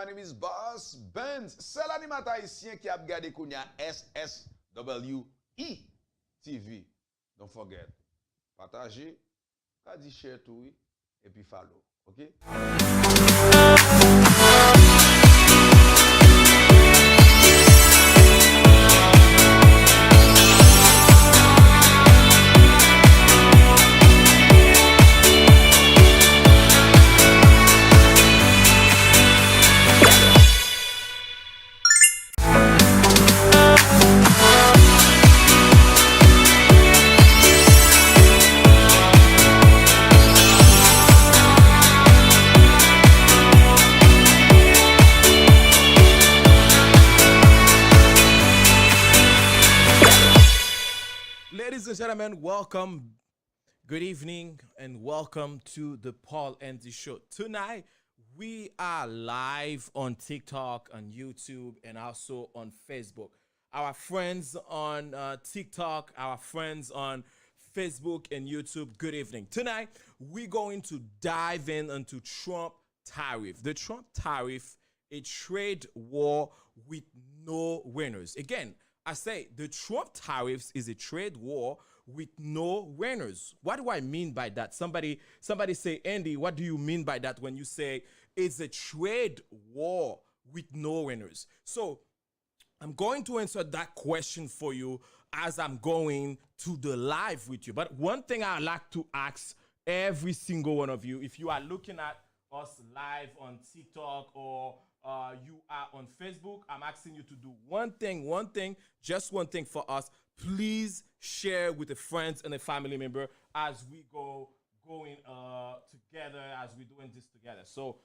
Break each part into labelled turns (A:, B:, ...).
A: name is Boss Benz. C'est l'animateur haïtien qui a regardé Kounia SSWE TV. Don't forget, partagez, share tout, et puis follow. OK?
B: Ladies and gentlemen, welcome, good evening, and welcome to the Paul Andy Show. Tonight, we are live on TikTok, on YouTube, and also on Facebook. Our friends on TikTok, our friends on Facebook and YouTube, good evening. Tonight, we're going to dive into Trump tariff. The Trump tariff, a trade war with no winners. Again, I say the Trump tariffs is a trade war with no winners. What do I mean by that? Somebody say, Andy, what do you mean by that when you say it's a trade war with no winners? So I'm going to answer that question for you as I'm going to the live with you. But one thing I like to ask every single one of you, if you are looking at us live on TikTok or you are on Facebook, I'm asking you to do one thing, just one thing for us. Please share with a friend and a family member as we going together, as we're doing this together. So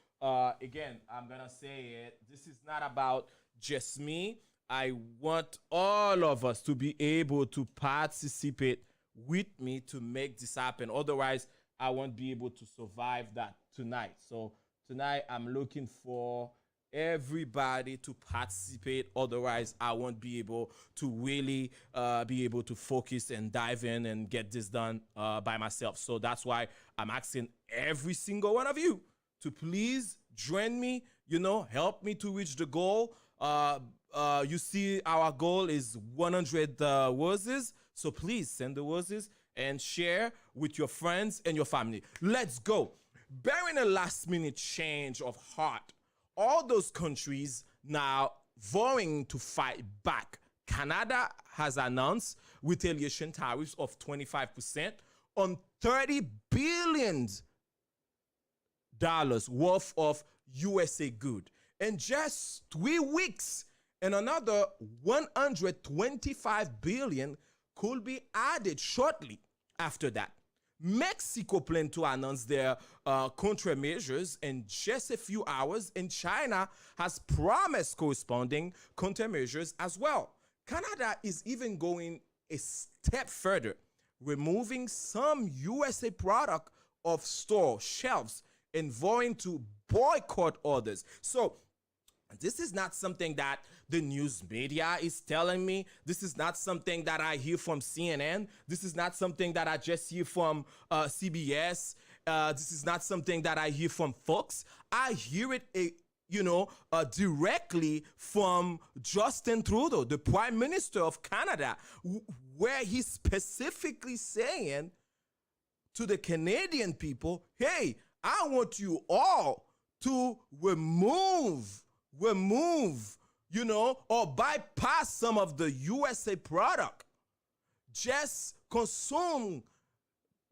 B: again, I'm gonna say it. This is not about just me. I want all of us to be able to participate with me to make this happen. Otherwise, I won't be able to survive that tonight. So tonight, I'm looking for everybody to participate. Otherwise, I won't be able to really be able to focus and dive in and get this done by myself. So that's why I'm asking every single one of you to please join me, help me to reach the goal. You see, our goal is 100 roses. So please send the roses and share with your friends and your family. Let's go. Bearing a last minute change of heart, all those countries now vowing to fight back. Canada has announced retaliation tariffs of 25% on $30 billion worth of USA good. In just 3 weeks, and another 125 billion could be added shortly after that. Mexico plans to announce their countermeasures in just a few hours, and China has promised corresponding countermeasures as well. Canada is even going a step further, removing some USA product off store shelves and vowing to boycott others. So this is not something that the news media is telling me. This is not something that I hear from CNN. This is not something that I just hear from CBS. This is not something that I hear from Fox. I hear it, directly from Justin Trudeau, the Prime Minister of Canada, where he's specifically saying to the Canadian people, hey, I want you all to remove, or bypass some of the USA product. Just consume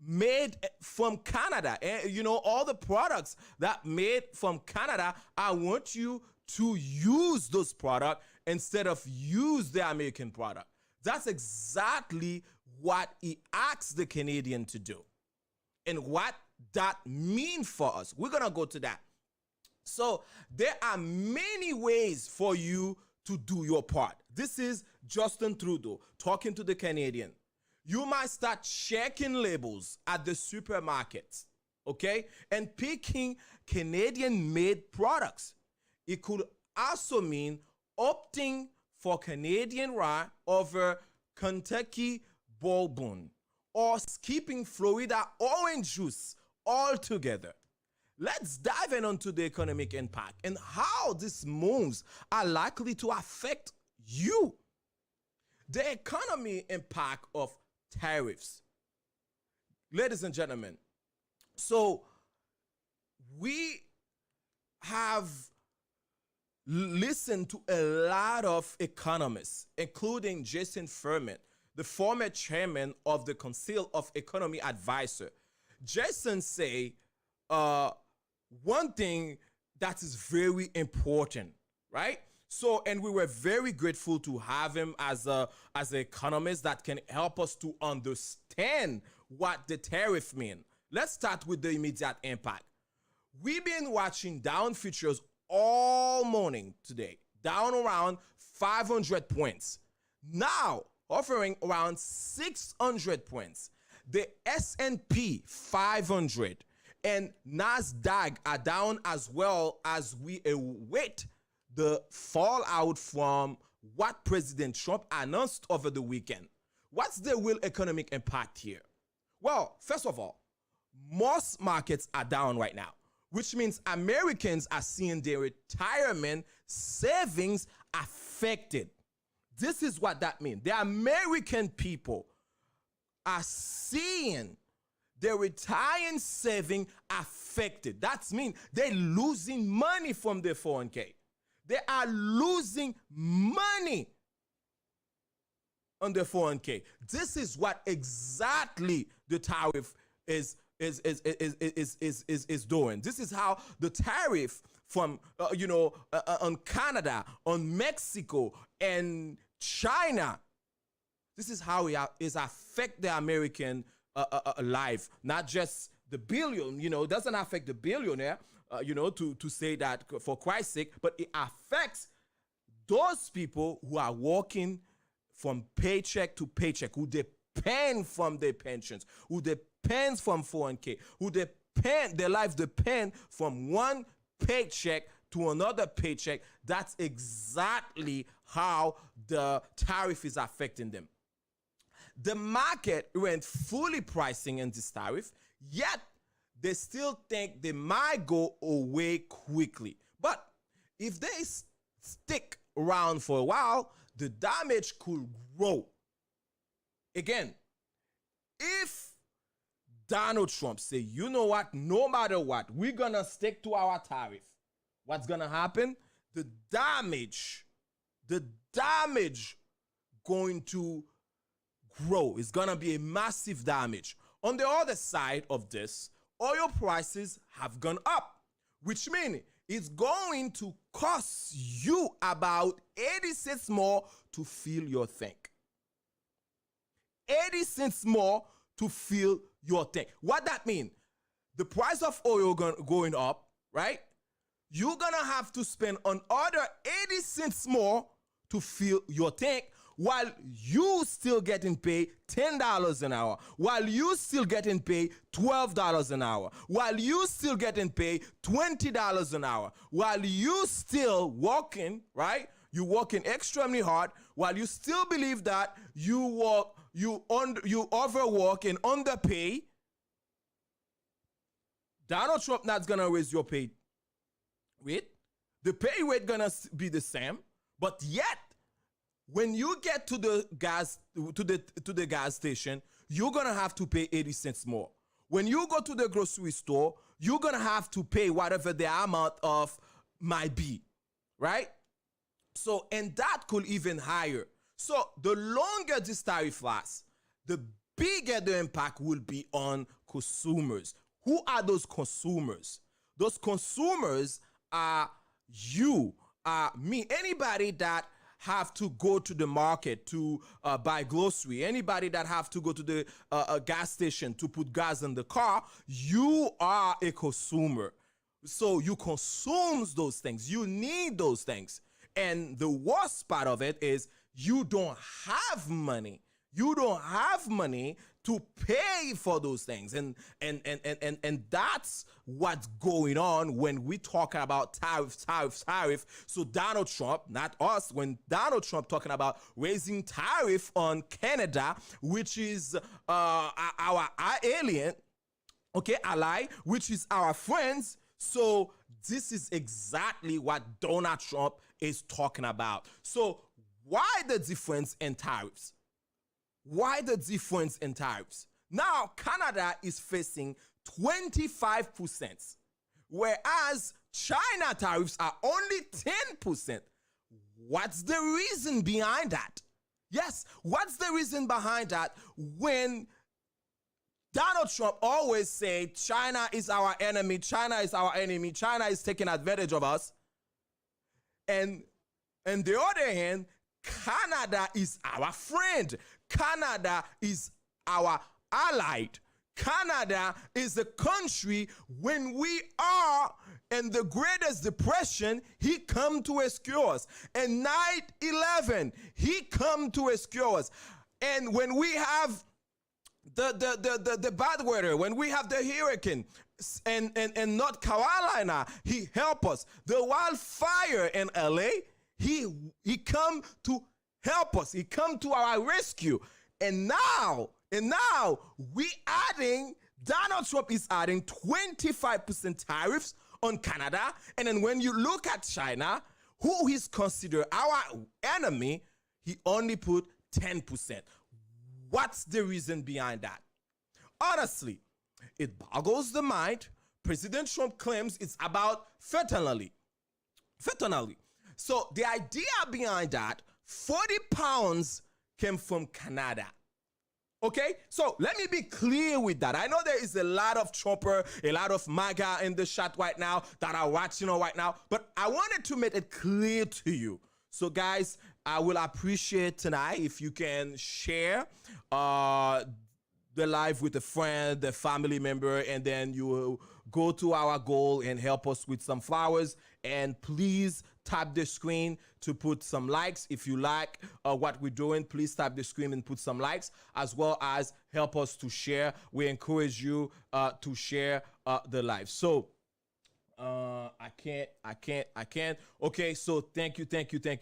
B: made from Canada. And, all the products that made from Canada, I want you to use those products instead of use the American product. That's exactly what he asked the Canadian to do. And what that means for us. We're going to go to that. So there are many ways for you to do your part. This is Justin Trudeau talking to the Canadian. You might start checking labels at the supermarkets, okay? And picking Canadian-made products. It could also mean opting for Canadian rye over Kentucky bourbon or skipping Florida orange juice altogether. let's dive in onto the economic impact and how these moves are likely to affect you. The economy impact of tariffs. Ladies and gentlemen, so we have listened to a lot of economists, including Jason Furman, the former chairman of the Council of Economy Advisor. Jason say one thing that is very important, right? So, and we were very grateful to have him as an economist that can help us to understand what the tariff mean. Let's start with the immediate impact. We've been watching down futures all morning today, down around 500 points. Now, offering around 600 points. The S&P 500 and NASDAQ are down as well as we await the fallout from what President Trump announced over the weekend. What's the real economic impact here? Well, first of all, most markets are down right now, which means Americans are seeing their retirement savings affected. This is what that means. The American people are seeing their retirement saving affected. That means they're losing money from their 401k. They are losing money on their 401k. This is what exactly the tariff is doing. This is how the tariff from on Canada, on Mexico, and China. This is how it is affect the American life, not just the billion. It doesn't affect the billionaire. To say that for Christ's sake, but it affects those people who are working from paycheck to paycheck, who depend from their pensions, who depends from 401k, who their life depend from one paycheck to another paycheck. That's exactly how the tariff is affecting them. The market went fully pricing in this tariff, yet they still think they might go away quickly. But if they stick around for a while, the damage could grow. Again, if Donald Trump say, you know what, no matter what, we're gonna stick to our tariff, what's gonna happen? The damage going to grow. It's gonna be a massive damage. On the other side of this, oil prices have gone up, which means it's going to cost you about 80 cents more to fill your tank. 80 cents more to fill your tank. What that mean? The price of oil going up, right? You're gonna have to spend another 80 cents more to fill your tank, while you still getting paid $10 an hour, while you still getting paid $12 an hour, while you still getting paid $20 an hour, while you still working, right? You working extremely hard, while you still believe that you overwork and underpay. Donald Trump not gonna raise your pay rate. The pay rate gonna be the same, but yet when you get to the gas station, you're gonna have to pay 80 cents more. When you go to the grocery store, you're gonna have to pay whatever the amount of might be, right? So, and that could even higher. So the longer this tariff lasts, the bigger the impact will be on consumers. Who are those consumers? Those consumers are you, me, anybody that have to go to the market to buy grocery, anybody that have to go to the gas station to put gas in the car, you are a consumer. So you consume those things. You need those things. And the worst part of it is you don't have money. You don't have money to pay for those things. And that's what's going on when we talk about tariff. So Donald Trump, not us, when Donald Trump talking about raising tariff on Canada, which is our alien, okay, ally, which is our friends. So this is exactly what Donald Trump is talking about. So why the difference in tariffs? Why the difference in tariffs? Now, Canada is facing 25%, whereas China tariffs are only 10%. What's the reason behind that? Yes, what's the reason behind that when Donald Trump always said China is our enemy, China is our enemy, China is taking advantage of us. And on the other hand, Canada is our friend. Canada is our ally. Canada is a country when we are in the greatest depression, he come to rescue us. And 9/11, he come to rescue us. And when we have the bad weather, when we have the hurricane and North Carolina, he help us. The wildfire in LA, he come to help us. He come to our rescue. And now Donald Trump is adding 25% tariffs on Canada. And then when you look at China, who is considered our enemy, he only put 10%. What's the reason behind that? Honestly, it boggles the mind. President Trump claims it's about fentanyl. So the idea behind that, 40 pounds came from Canada. Okay, so let me be clear with that. I know there is a lot of Trumper, a lot of MAGA in the chat right now that are watching right now, but I wanted to make it clear to you. So guys, I will appreciate tonight if you can share the live with a friend, a family member, and then you will go to our goal and help us with some flowers. And please tap the screen to put some likes. If you like what we're doing, please tap the screen and put some likes, as well as help us to share. We encourage you to share the live. So I can't. Okay, so thank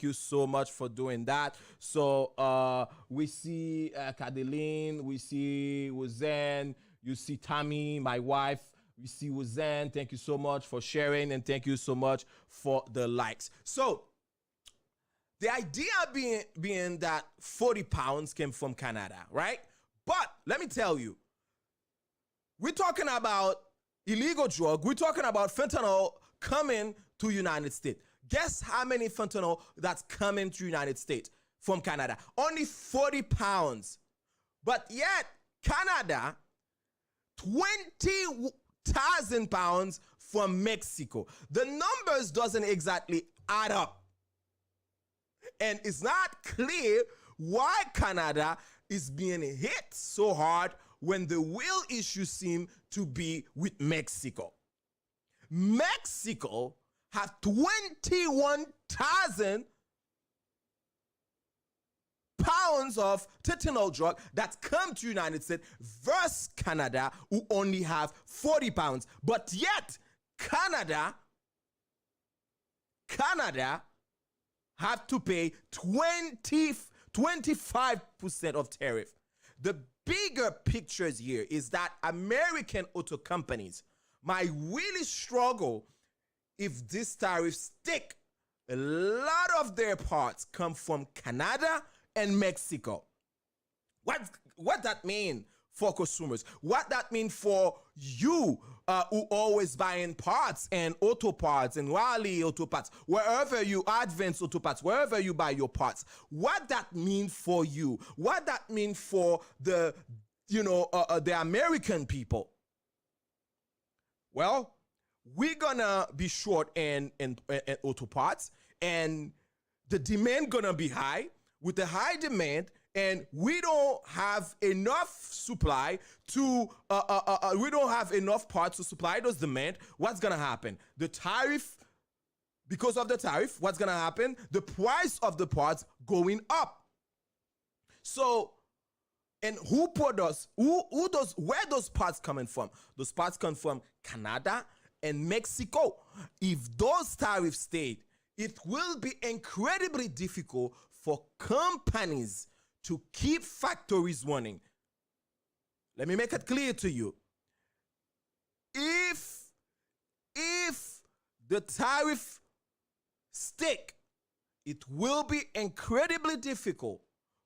B: you so much for doing that. So we see Kadeline, we see Wazan, you see Tammy, my wife. We see Wazan. Thank you so much for sharing, and thank you so much for the likes. So the idea being that 40 pounds came from Canada, right? But let me tell you, we're talking about illegal drug. We're talking about fentanyl coming to United States. Guess how many fentanyl that's coming to United States from Canada? Only 40 pounds. But yet, Canada, 20,000 pounds from Mexico. The numbers doesn't exactly add up. And it's not clear why Canada is being hit so hard when the real issue seems to be with Mexico. Mexico have 21,000 pounds of fentanyl drug that come to United States versus Canada, who only have 40 pounds. But yet, Canada have to pay 25% of tariff. The bigger pictures here is that American auto companies might really struggle if this tariff stick. A lot of their parts come from Canada and Mexico. What that mean for consumers? What that mean for you who always buying parts and auto parts and Raleigh auto parts, wherever you Advance auto parts, wherever you buy your parts? What that mean for you? What that mean for the American people? Well, we're gonna be short in auto parts, and the demand gonna be high. With the high demand, and we don't have enough supply to we don't have enough parts to supply those demand. What's gonna happen? The tariff, because of the tariff, what's gonna happen? The price of the parts going up. So, and where those parts coming from? Those parts come from Canada and Mexico. If those tariffs stayed, it will be incredibly difficult for companies to keep factories running. Let me make it clear to you. If if the tariff stick, it will be incredibly difficult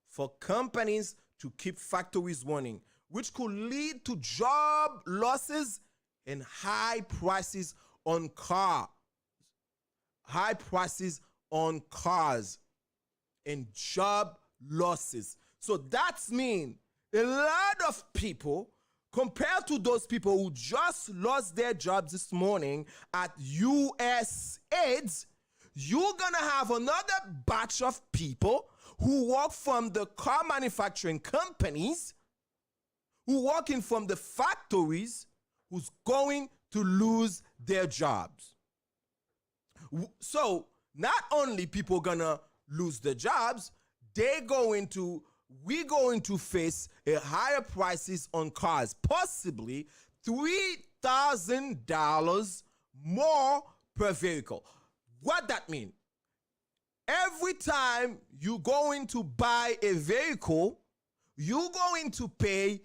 B: for companies to keep factories running, which could lead to job losses and high prices on cars. High prices on cars and job losses. So that's mean a lot of people, compared to those people who just lost their jobs this morning at USAID, you're gonna have another batch of people who work from the car manufacturing companies, who working from the factories, who's going to lose their jobs. So not only people gonna lose their jobs, we're going to face a higher prices on cars, possibly $3,000 more per vehicle. What that mean? Every time you going to buy a vehicle, you're going to pay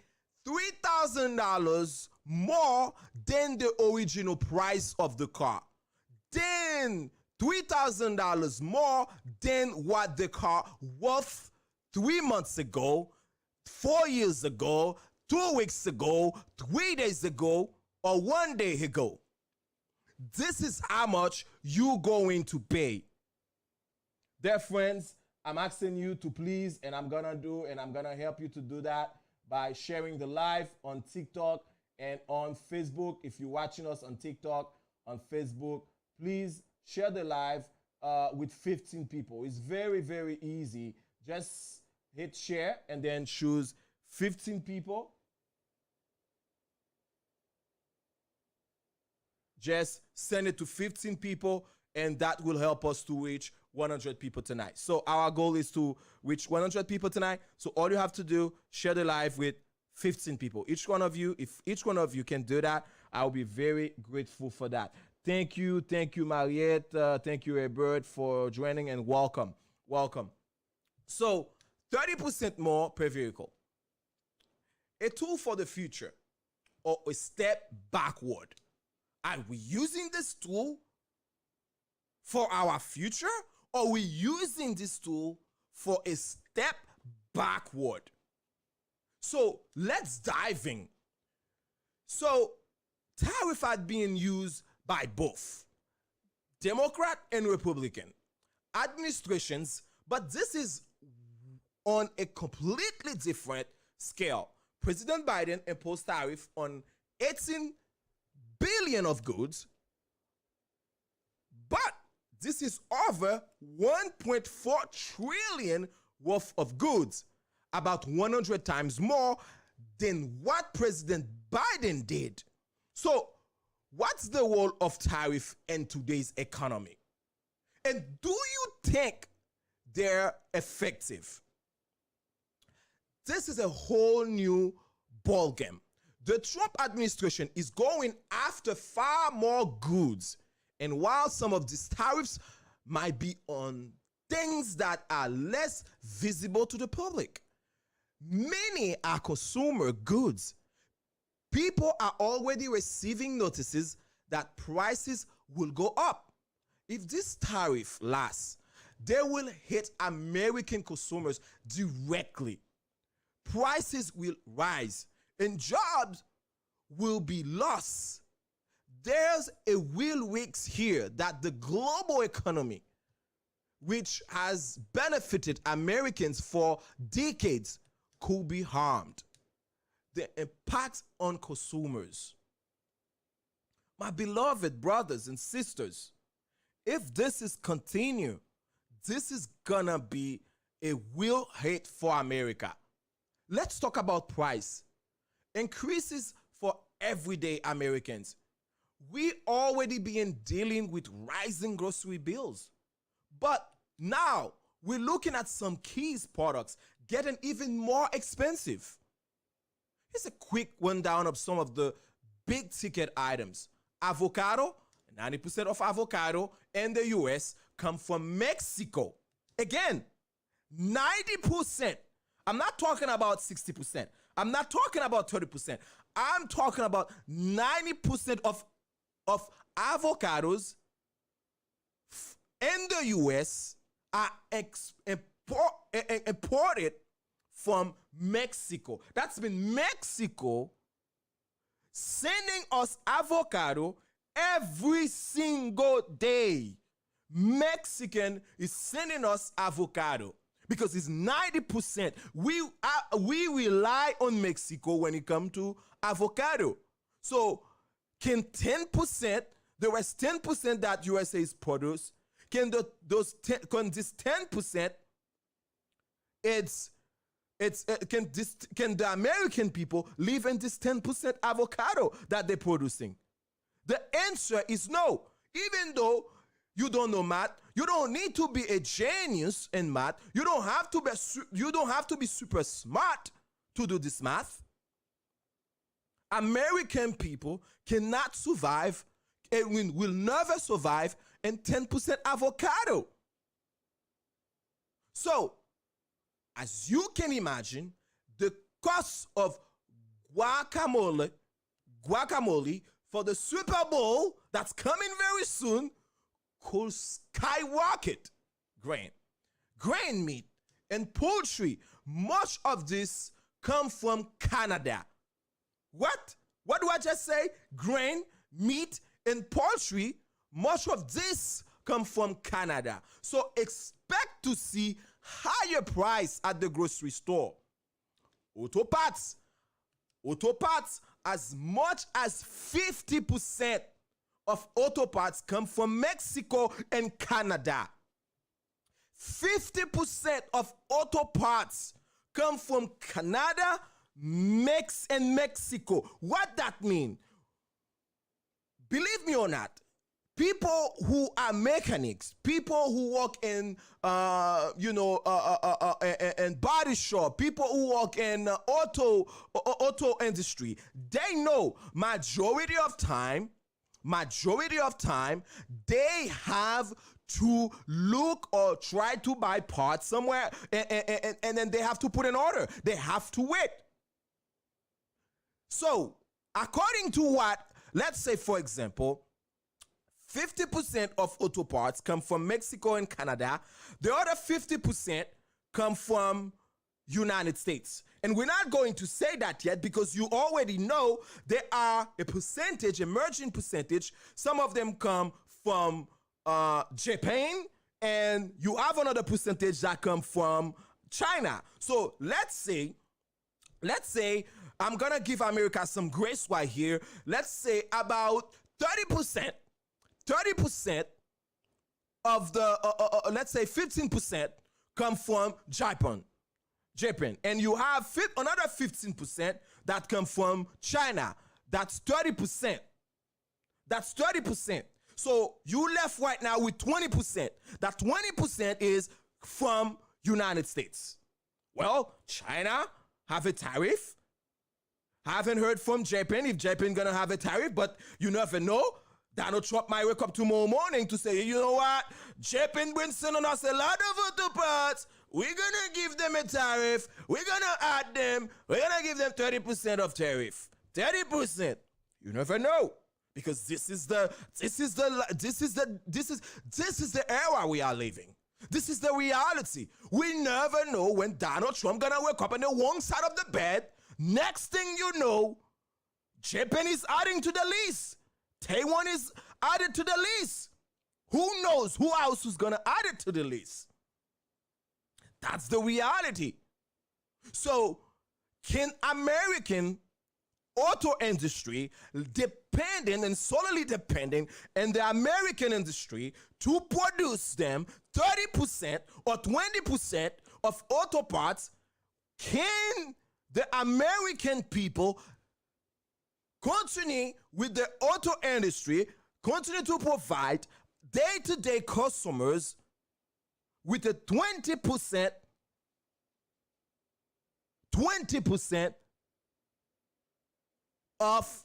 B: $3,000 more than the original price of the car. Then $3,000 more than what the car worth 3 months ago, 4 years ago, 2 weeks ago, 3 days ago, or 1 day ago. This is how much you're going to pay. Dear friends, I'm asking you to please, and I'm gonna help you to do that by sharing the live on TikTok and on Facebook. If you're watching us on TikTok, on Facebook, please share the live with 15 people. It's very, very easy. Just hit share and then choose 15 people. Just send it to 15 people, and that will help us to reach 100 people tonight. So our goal is to reach 100 people tonight. So all you have to do, share the live with 15 people. Each one of you, if each one of you can do that, I'll be very grateful for that. Thank you, Mariette. Thank you, Ebert, for joining, and welcome. So 30% more per vehicle. A tool for the future or a step backward. Are we using this tool for our future, or are we using this tool for a step backward? So let's dive in. So tariff are being used by both Democrat and Republican administrations, but this is on a completely different scale. President Biden imposed tariff on 18 billion of goods, but this is over 1.4 trillion worth of goods, about 100 times more than what President Biden did. So what's the role of tariff in today's economy? And do you think they're effective? This is a whole new ballgame. The Trump administration is going after far more goods. And while some of these tariffs might be on things that are less visible to the public, many are consumer goods. People are already receiving notices that prices will go up. If this tariff lasts, they will hit American consumers directly. Prices will rise and jobs will be lost. There's a real risk here that the global economy, which has benefited Americans for decades, could be harmed. The impact on consumers. My beloved brothers and sisters, if this is continue, this is gonna be a real hit for America. Let's talk about price. Increases for everyday Americans. We already been dealing with rising grocery bills. But now we're looking at some key products getting even more expensive. Here's a quick rundown of some of the big ticket items. Avocado, 90% of avocado in the US come from Mexico. Again, 90%. I'm not talking about 60%. I'm not talking about 30%. I'm talking about 90% of avocados in the US are imported from Mexico. That's been Mexico sending us avocado every single day. Mexican is sending us avocado because it's 90%. We rely on Mexico when it comes to avocado. So can 10%, the rest 10% that USA is produce, can this 10%, can the American people live in this 10% avocado that they're producing? The answer is no. Even though you don't know math, you don't need to be a genius in math. You don't have to be super smart to do this math. American people cannot survive and will never survive in 10% avocado. So, as you can imagine, the cost of guacamole for the Super Bowl that's coming very soon could skyrocket. Grain meat, and poultry. Much of this come from Canada. What do I just say? Grain, meat, and poultry. Much of this come from Canada. So expect to see higher price at the grocery store. Auto parts, as much as 50% of auto parts come from Mexico and Canada. 50% of auto parts come from Canada, and Mexico. What that mean? Believe me or not, people who are mechanics, people who work in, in body shop, people who work in auto industry, they know majority of time, they have to look or try to buy parts somewhere, and then they have to put an order. They have to wait. So, according to what, let's say, for example, 50% of auto parts come from Mexico and Canada. The other 50% come from United States. And we're not going to say that yet because you already know there are a percentage, emerging percentage. Some of them come from Japan, and you have another percentage that come from China. So let's say I'm gonna give America some grace right here. Let's say about 30% of the, let's say 15% come from Japan. And you have another 15% that come from China. That's 30%. So you left right now with 20%. That 20% is from United States. Well, China have a tariff. Haven't heard from Japan if Japan gonna have a tariff, but you never know. Donald Trump might wake up tomorrow morning to say, you know what? Japan been sending us a lot of auto parts. We're gonna give them a tariff. We're gonna add them. We're gonna give them 30% of tariff. 30%. You never know. Because this is the era we are living. This is the reality. We never know when Donald Trump gonna wake up on the wrong side of the bed. Next thing you know, Japan is adding to the list. Taiwan is added to the list. Who knows who else is gonna add it to the list? That's the reality. So, can American auto industry depending and solely depending on the American industry to produce them 30% or 20% of auto parts? Can the American people continue with the auto industry, continue to provide day-to-day customers with a 20% of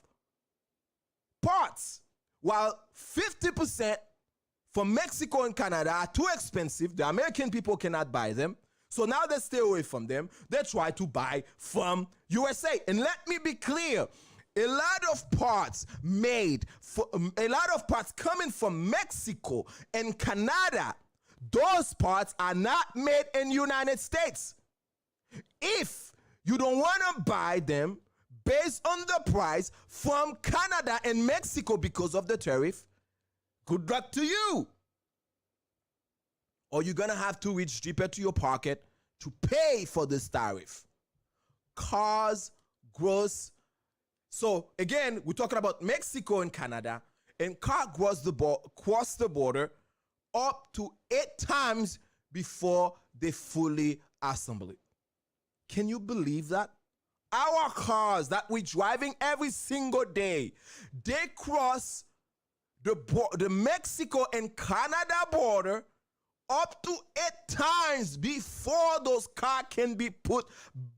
B: parts, while 50% from Mexico and Canada are too expensive? The American people cannot buy them. So now they stay away from them. They try to buy from USA. And let me be clear. a lot of parts made for a lot of parts coming from Mexico and Canada. Those parts are not made in United States. If you don't want to buy them based on the price from Canada and Mexico because of the tariff, good luck to you. Or you're going to have to reach deeper to your pocket to pay for this tariff. Cars, gross. So again, we're talking about Mexico and Canada, and car cross the border up to 8 times before they fully assemble it. Can you believe that? Our cars that we're driving every single day, they cross the Mexico and Canada border up to 8 times before those cars can be put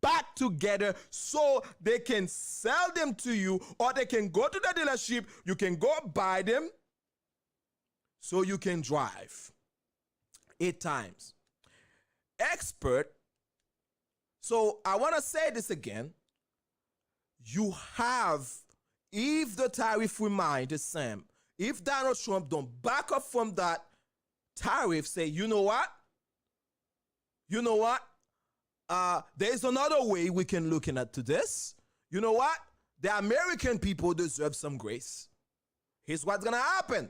B: back together so they can sell them to you, or they can go to the dealership, you can go buy them so you can drive. 8 times. Expert, so I want to say this again. You have, if the tariff remains the same, if Donald Trump don't back up from that tariff, say, you know what? There's another way we can look into this. You know what? The American people deserve some grace. Here's what's going to happen.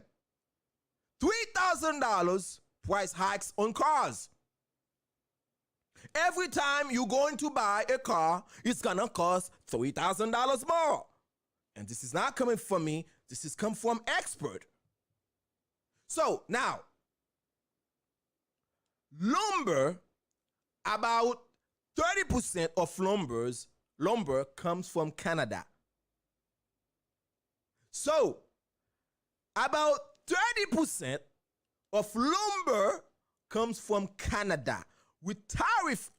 B: $3,000 price hikes on cars. Every time you're going to buy a car, it's going to cost $3,000 more. And this is not coming from me. This is come from expert. So now, lumber, about 30% of lumber comes from Canada. So, about 30% of lumber comes from Canada. With tariff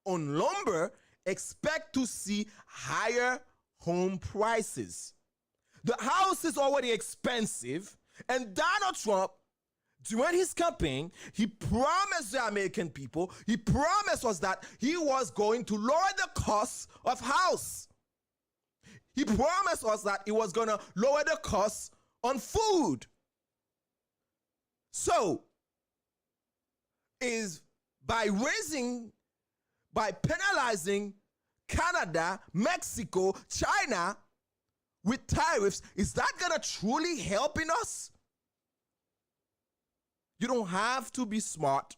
B: on lumber, expect to see higher home prices. The house is already expensive, and Donald Trump, during his campaign, he promised the American people, he promised us that he was going to lower the cost of house. He promised us that he was going to lower the cost on food. So, is by penalizing Canada, Mexico, China with tariffs, is that going to truly helping us? You don't have to be smart.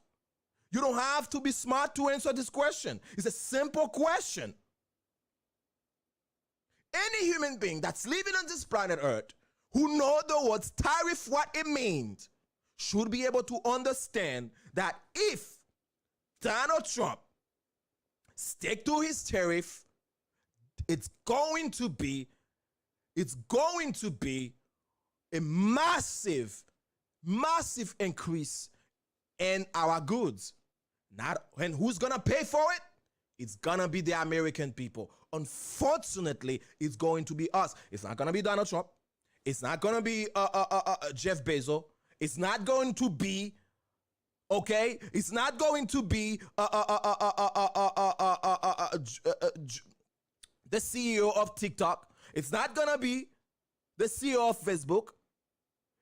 B: You don't have to be smart to answer this question. It's a simple question. Any human being that's living on this planet Earth who knows the words tariff, what it means, should be able to understand that if Donald Trump stick to his tariff, it's going to be a massive increase in our goods. And who's gonna pay for it? It's gonna be the American people. Unfortunately, it's going to be us. It's not gonna be Donald Trump. It's not gonna be Jeff Bezos. It's not going to be, okay? It's not going to be the CEO of TikTok. It's not gonna be the CEO of Facebook.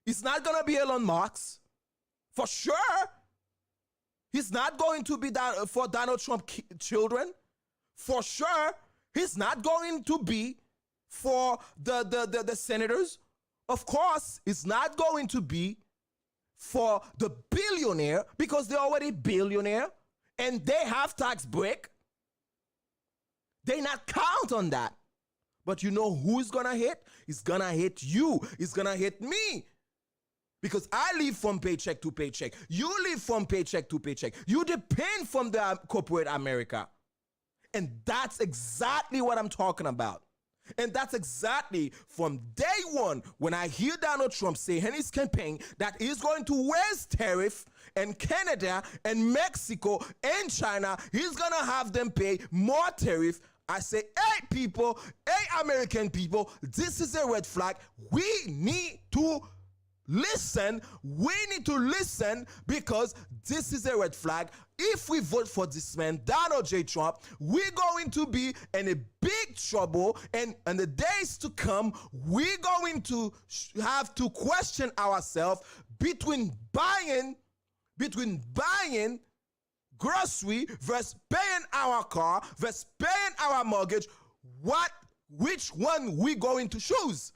B: It's not going to be Elon Musk. For sure. He's not going to be that for Donald Trump children. For sure. He's not going to be for the senators. Of course, it's not going to be for the billionaire because they're already billionaire and they have tax break. They not count on that. But you know who's going to hit? It's going to hit you. It's going to hit me. Because I live from paycheck to paycheck. You live from paycheck to paycheck. You depend from the corporate America. And that's exactly what I'm talking about. And that's exactly from day one when I hear Donald Trump say in his campaign that he's going to raise tariff in Canada and Mexico and China. He's going to have them pay more tariff. I say, hey people, hey American people, this is a red flag. We need to listen. We need to listen because this is a red flag. if we vote for this man, Donald J. Trump, we're going to be in a big trouble. And in the days to come, we're going to have to question ourselves between buying grocery versus paying our car versus paying our mortgage. Which one we going to choose?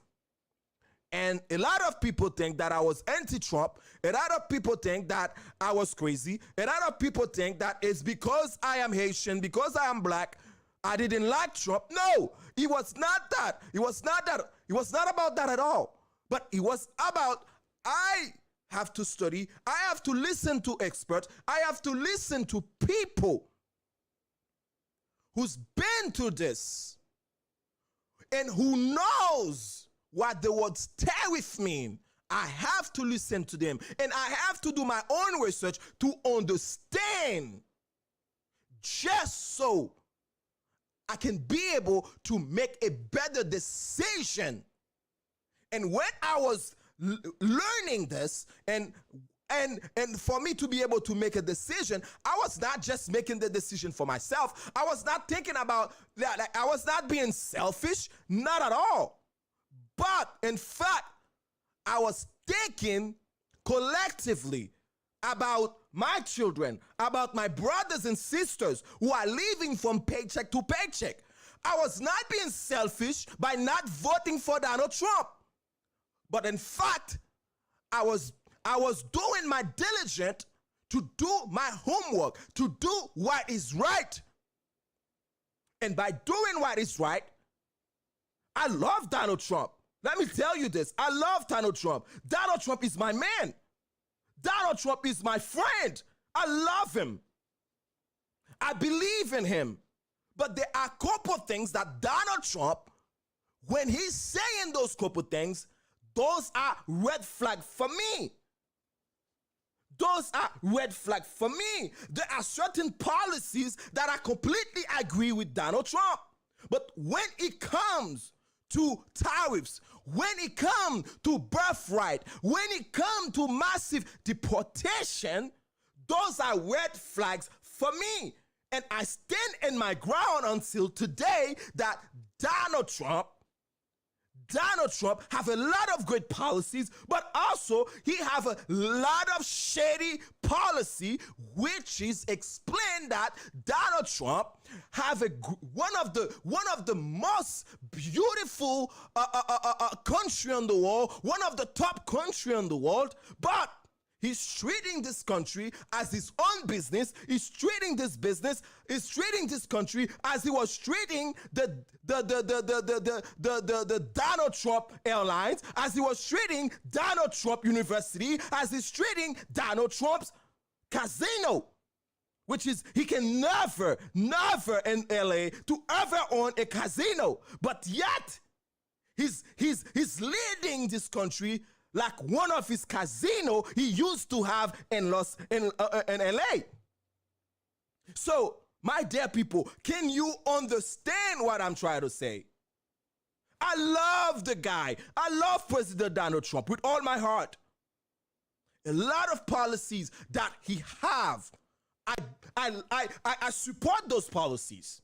B: And a lot of people think that I was anti-Trump. A lot of people think that I was crazy. A lot of people think that it's because I am Haitian, because I am black, I didn't like Trump. No, it was not that. It was not that. It was not about that at all. But it was about, I have to study. I have to listen to experts. I have to listen to people who's been through this and who knows what the words tariff mean. I have to listen to them, and I have to do my own research to understand, just so I can be able to make a better decision. And when I was learning this, and for me to be able to make a decision, I was not just making the decision for myself. I was not thinking about that. Like, I was not being selfish, not at all. But in fact, I was thinking collectively about my children, about my brothers and sisters who are living from paycheck to paycheck. I was not being selfish by not voting for Donald Trump. But in fact, I was doing my diligence to do my homework, to do what is right. And by doing what is right, I love Donald Trump. Let me tell you this. I love Donald Trump. Donald Trump is my man. Donald Trump is my friend. I love him. I believe in him. But there are a couple things that Donald Trump, when he's saying those couple things, those are red flag for me. Those are red flag for me. There are certain policies that I completely agree with Donald Trump. But when it comes to tariffs, when it comes to birthright, when it comes to massive deportation, those are red flags for me. And I stand in my ground until today that Donald Trump have a lot of great policies, but also he have a lot of shady policy, which is explained that Donald Trump have one of the most beautiful country in the world, one of the top country in the world, but he's treating this country as his own business. He's treating this country as he was treating the Donald Trump Airlines, as he was treating Donald Trump University, as he's treating Donald Trump's casino, which is he can never in LA to ever own a casino, but yet he's leading this country like one of his casino he used to have in LA. So, my dear people, can you understand what I'm trying to say? I love the guy. I love President Donald Trump with all my heart. A lot of policies that he have, I support those policies.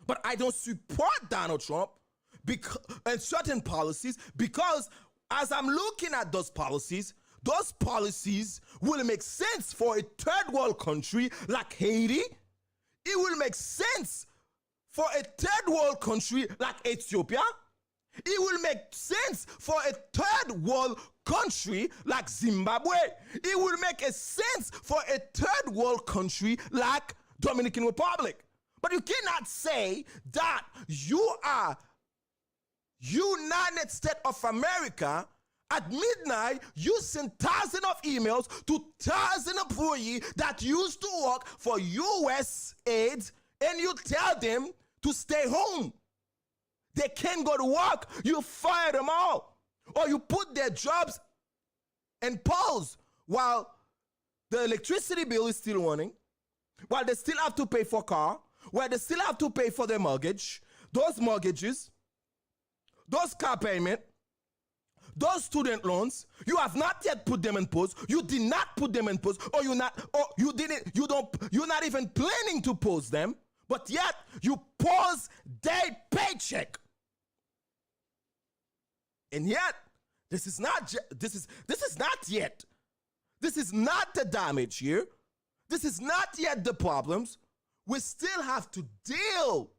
B: But I don't support Donald Trump and certain policies because as I'm looking at those policies will make sense for a third world country like Haiti. It will make sense for a third world country like Ethiopia. It will make sense for a third world country like Zimbabwe. It will make a sense for a third world country like Dominican Republic. But you cannot say that you are United States of America. At midnight, you send thousands of emails to thousands of employees that used to work for U.S. aids, and you tell them to stay home. They can't go to work. You fire them all. Or you put their jobs in pause while the electricity bill is still running, while they still have to pay for car, while they still have to pay for their mortgage, those mortgages, those car payment, those student loans, you have not yet put them in pause. You did not put them in pause, or you're not even planning to pause them, but yet you pause their paycheck. And yet, this is not yet. This is not the damage here. This is not yet the problems. We still have to deal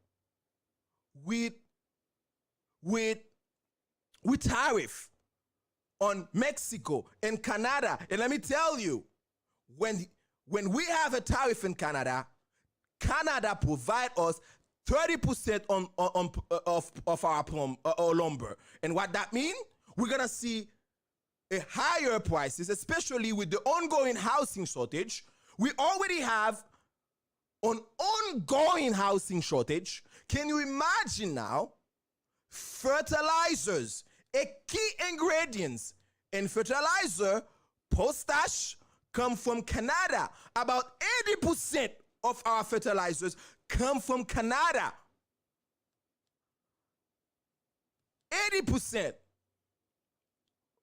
B: with tariff on Mexico and Canada. And let me tell you, when we have a tariff in Canada, Canada provide us 30% of our lumber. And what that means, we're gonna see a higher prices, especially with the ongoing housing shortage. We already have an ongoing housing shortage. Can you imagine now? Fertilizers, a key ingredients in fertilizer, potash, come from Canada. About 80% of our fertilizers come from Canada. 80%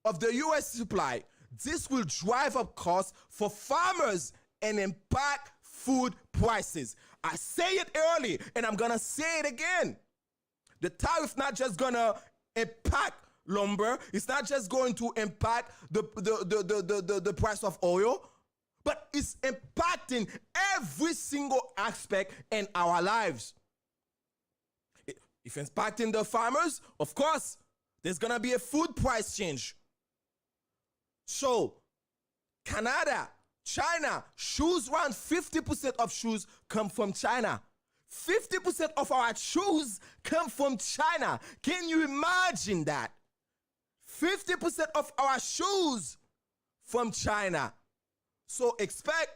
B: of the US supply. This will drive up costs for farmers and impact food prices. I say it early and I'm gonna say it again. The tariff not just gonna impact lumber, it's not just going to impact the price of oil, but it's impacting every single aspect in our lives. If it's impacting the farmers, of course, there's gonna be a food price change. So, Canada, China, shoes, around 50% of shoes come from China. 50% of our shoes come from China. Can you imagine that? 50% of our shoes from China. So expect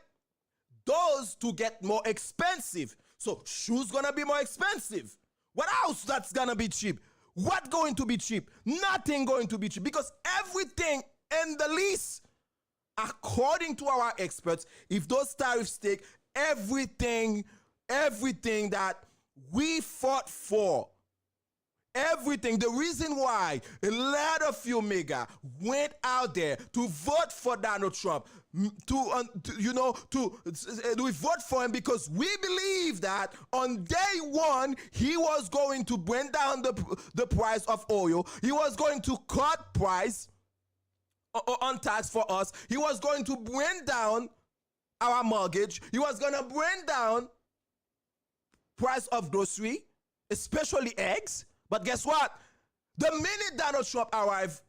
B: those to get more expensive. So shoes gonna be more expensive. What else that's gonna be cheap? What going to be cheap? Nothing going to be cheap, because everything in the lease, according to our experts, if those tariffs take everything that we fought for, everything, the reason why a lot of you mega went out there to vote for Donald Trump, we vote for him because we believe that on day one he was going to bring down the price of oil. He was going to cut price on tax for us. He was going to bring down our mortgage. He was going to bring down price of grocery, especially eggs. But guess what? The minute Donald Trump arrived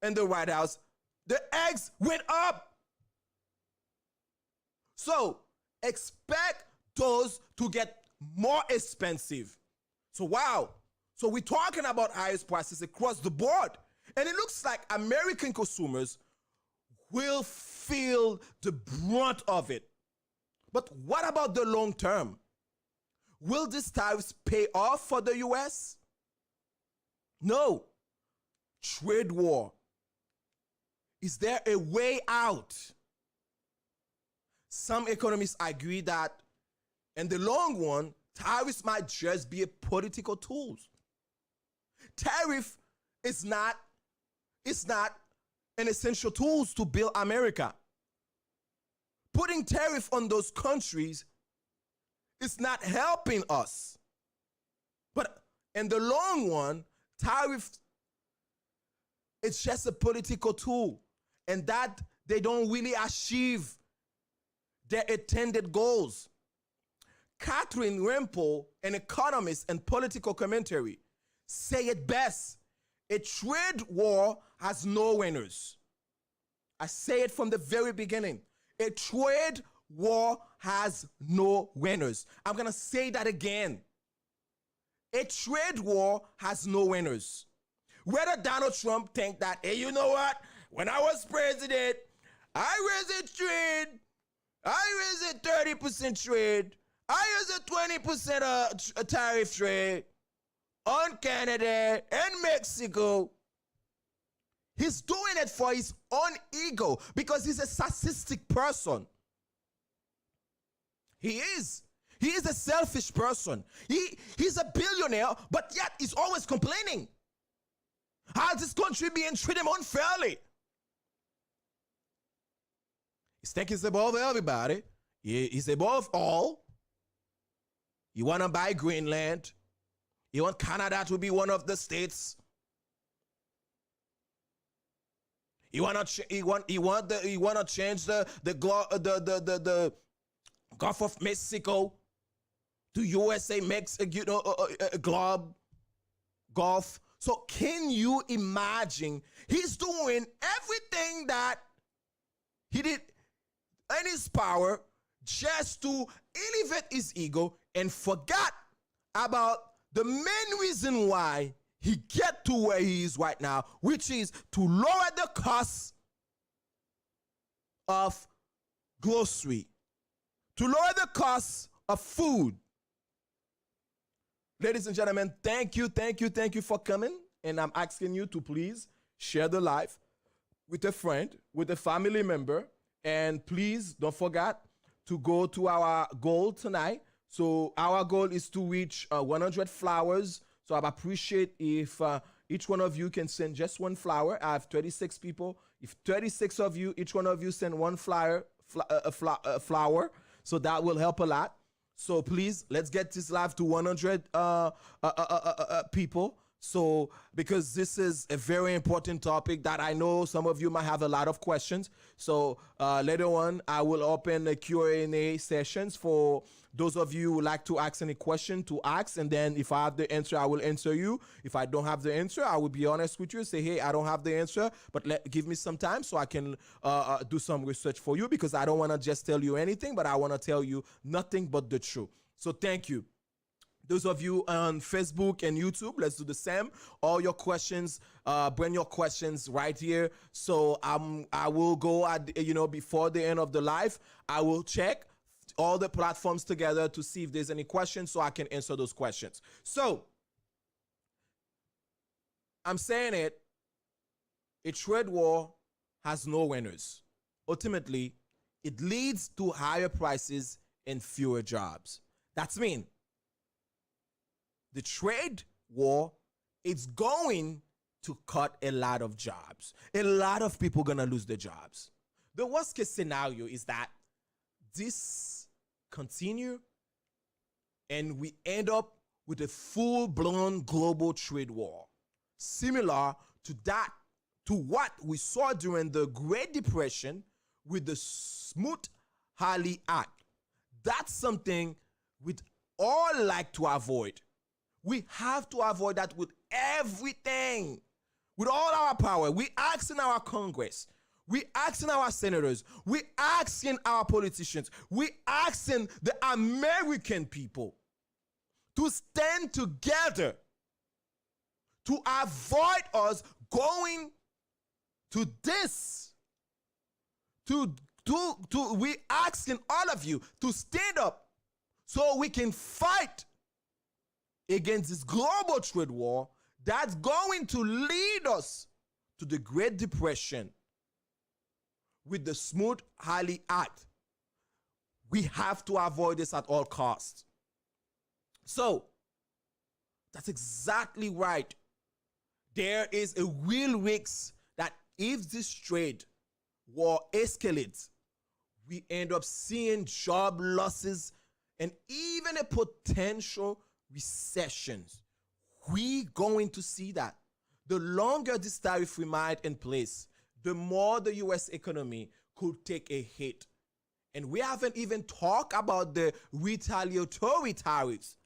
B: in the White House, the eggs went up. So expect those to get more expensive. So wow. So we're talking about highest prices across the board. And it looks like American consumers will feel the brunt of it. But what about the long term? Will these tariffs pay off for the US? No. Trade war. Is there a way out? Some economists agree that in the long run, tariffs might just be a political tool. Tariff is not an essential tool to build America. Putting tariff on those countries is not helping us. But in the long run, tariff is just a political tool, and that they don't really achieve their intended goals. Catherine Rampol, an economist and political commentary, say it best: a trade war has no winners. I say it from the very beginning. A trade war has no winners. I'm gonna say that again. A trade war has no winners. Whether Donald Trump think that, hey, you know what? When I was president, I raised a trade. I raised a 30% trade. I raised a 20% tariff trade on Canada and Mexico. He's doing it for his own ego because he's a narcissistic person. He is. He is a selfish person. He's a billionaire, but yet he's always complaining. How this country being treated unfairly? He think he's above everybody. He's above all. You want to buy Greenland. You want Canada to be one of the states. You want to change the Gulf of Mexico to USA Gulf. So can you imagine? He's doing everything that he did in his power just to elevate his ego and forgot about the main reason why he get to where he is right now, which is to lower the cost of grocery, to lower the cost of food. Ladies and gentlemen, thank you for coming. And I'm asking you to please share the live with a friend, with a family member. And please don't forget to go to our goal tonight. So our goal is to reach 100 flowers. So I appreciate if each one of you can send just one flower. I have 36 people. If 36 of you, each one of you send one flower, so that will help a lot. So please, let's get this live to 100 people. So, because this is a very important topic that I know some of you might have a lot of questions. So later on, I will open the Q&A sessions for those of you who would like to ask any question to ask. And then if I have the answer, I will answer you. If I don't have the answer, I will be honest with you. Say, hey, I don't have the answer, but give me some time so I can do some research for you, because I don't want to just tell you anything, but I want to tell you nothing but the truth. So thank you. Those of you on Facebook and YouTube, let's do the same. All your questions, bring your questions right here. So I will go before the end of the live, I will check all the platforms together to see if there's any questions so I can answer those questions. So I'm saying it, a trade war has no winners. Ultimately, it leads to higher prices and fewer jobs. That's mean the trade war, it's going to cut a lot of jobs. A lot of people gonna lose their jobs. The worst case scenario is that this continue and we end up with a full-blown global trade war, similar to what we saw during the Great Depression with the Smoot-Hawley Act. That's something we'd all like to avoid. We have to avoid that with everything, with all our power. We asking our Congress, we asking our senators, we asking our politicians, we asking the American people to stand together to avoid us going to this. We asking all of you to stand up so we can fight against this global trade war that's going to lead us to the Great Depression with the Smoot-Hawley Act. We have to avoid this at all costs. So, that's exactly right. There is a real risk that if this trade war escalates, we end up seeing job losses and even a potential recessions. We going to see that. The longer this tariff remains in place, the more the U.S. economy could take a hit. And we haven't even talked about the retaliatory tariffs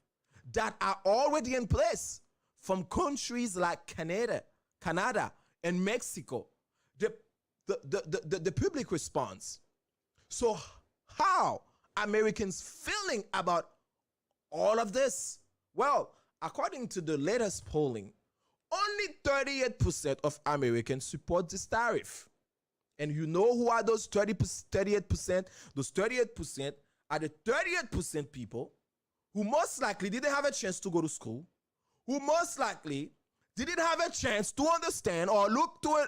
B: that are already in place from countries like Canada and Mexico. The public response. So how Americans feeling about all of this? Well, according to the latest polling, only 38% of Americans support this tariff. And you know who are those 38%? Those 38% are the 38% people who most likely didn't have a chance to go to school, who most likely didn't have a chance to understand or look to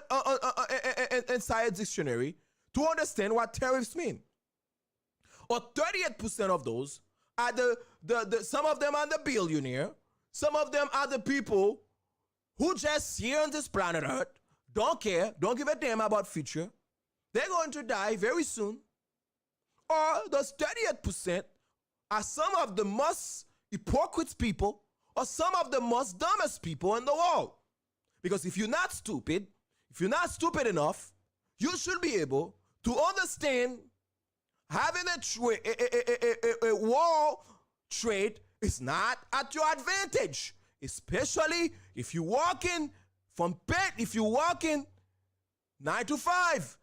B: it inside a dictionary to understand what tariffs mean. Or 38% of those are some of them are the billionaire, some of them are the people who just here on this planet Earth, don't care, don't give a damn about future, they're going to die very soon. Or those 38% are some of the most hypocrite people or some of the most dumbest people in the world. Because if you're not stupid enough, you should be able to understand having a war trade is not at your advantage, especially if you're working if you're working 9 to 5.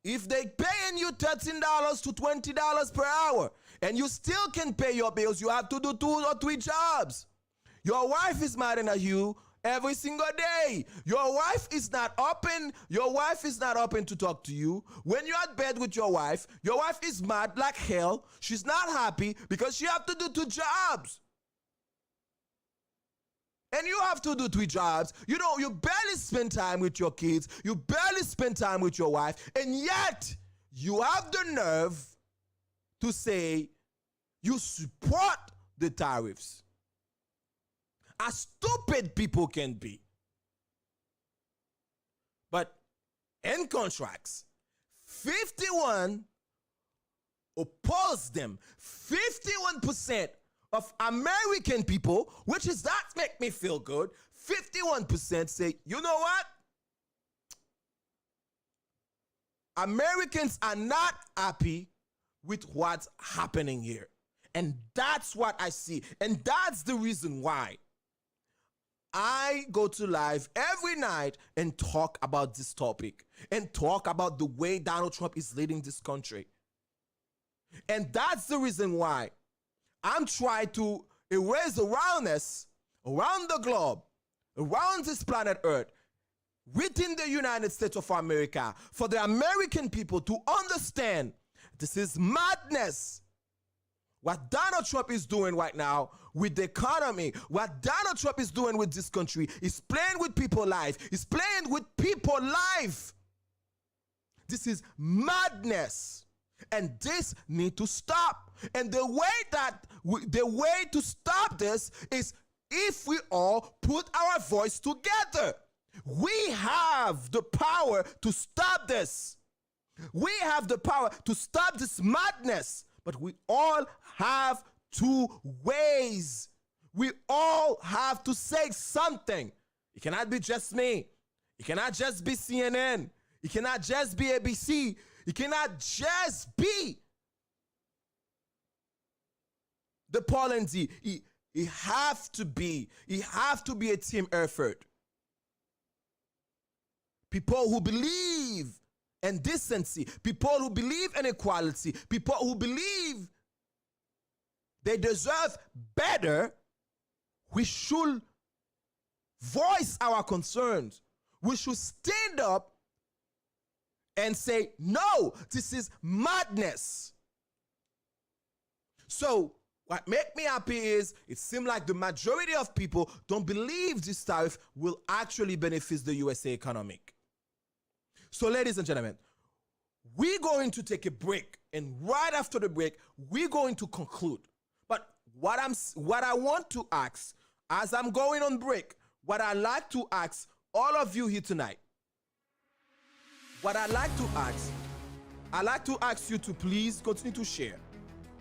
B: If they paying you $13 to $20 per hour and you still can pay your bills, you have to do 2 or 3 jobs. Your wife is mad at you every single day. Your wife is not open to talk to you. When you're at bed with your wife is mad like hell. She's not happy because she have to do 2 jobs. And you have to do 3 jobs. You barely spend time with your kids. You barely spend time with your wife. And yet, you have the nerve to say you support the tariffs. As stupid people can be. But in contracts, 51 oppose them. 51% of American people, which is that make me feel good, 51% say, you know what? Americans are not happy with what's happening here. And that's what I see. And that's the reason why I go to live every night and talk about this topic and talk about the way Donald Trump is leading this country. And that's the reason why I'm trying to erase awareness around the globe, around this planet Earth, within the United States of America, for the American people to understand this is madness. What Donald Trump is doing right now with the economy, what Donald Trump is doing with this country is playing with people's life. He's playing with people's life. This is madness. And this needs to stop. And the way to stop this is if we all put our voice together. We have the power to stop this. We have the power to stop this madness. But we all have 2 ways. We all have to say something. It cannot be just me. It cannot just be CNN. It cannot just be ABC. It cannot just be the Paul and D. It have to be a team effort. People who believe in decency, people who believe in equality, people who believe they deserve better, we should voice our concerns. We should stand up and say, no, this is madness. So what makes me happy is it seems like the majority of people don't believe this tariff will actually benefit the USA economy. So ladies and gentlemen, we're going to take a break, and right after the break, we're going to conclude. But what I want to ask, as I'm going on break, what I like to ask all of you here tonight, I'd like to ask you to please continue to share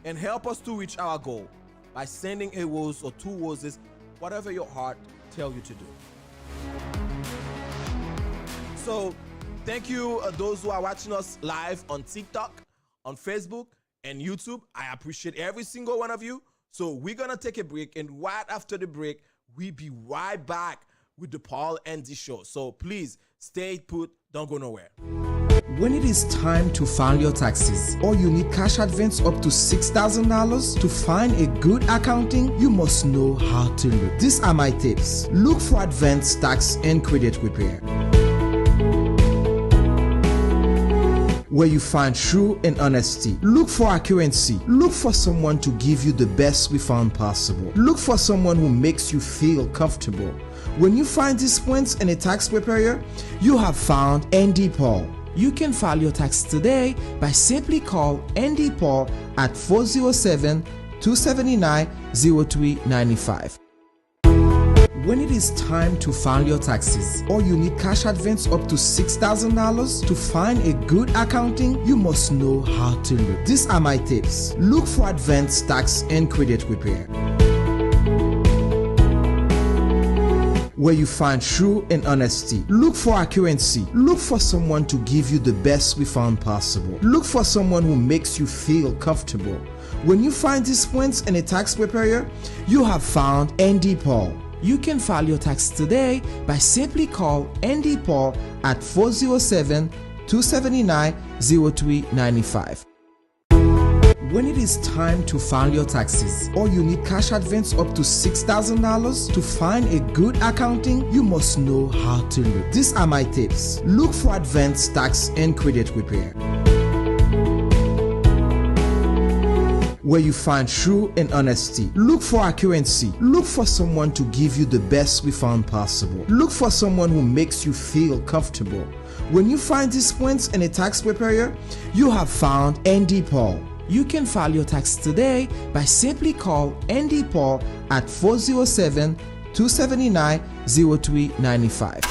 B: and help us to reach our goal by sending a rose or 2 roses, whatever your heart tells you to do. So thank you those who are watching us live on TikTok, on Facebook, and YouTube. I appreciate every single one of you. So we're going to take a break, and right after the break, we'll be right back with the Paul and D Show. So please stay put, don't go nowhere.
C: When it is time to file your taxes or you need cash advance up to $6,000 to find a good accounting, you must know how to look. These are my tips. Look for advanced tax and credit repair, where you find true and honesty. Look for accuracy. Look for someone to give you the best refund possible. Look for someone who makes you feel comfortable. When you find these points in a tax preparer, you have found Andy Paul. You can file your tax today by simply call Andy Paul at 407-279-0395. When it is time to file your taxes or you need cash advance up to $6,000 to find a good accounting, you must know how to look. These are my tips. Look for advanced tax and credit repair, where you find true and honesty. Look for accuracy. Look for someone to give you the best refund possible. Look for someone who makes you feel comfortable. When you find these points in a tax preparer, you have found Andy Paul. You can file your tax today by simply call Andy Paul at 407-279-0395. When it is time to file your taxes or you need cash advance up to $6,000 to find a good accounting, you must know how to look. These are my tips. Look for advanced tax and credit repair, where you find true and honesty. Look for accuracy. Look for someone to give you the best refund possible. Look for someone who makes you feel comfortable. When you find these points in a tax preparer, you have found Andy Paul. You can file your tax today by simply call Andy Paul at 407-279-0395.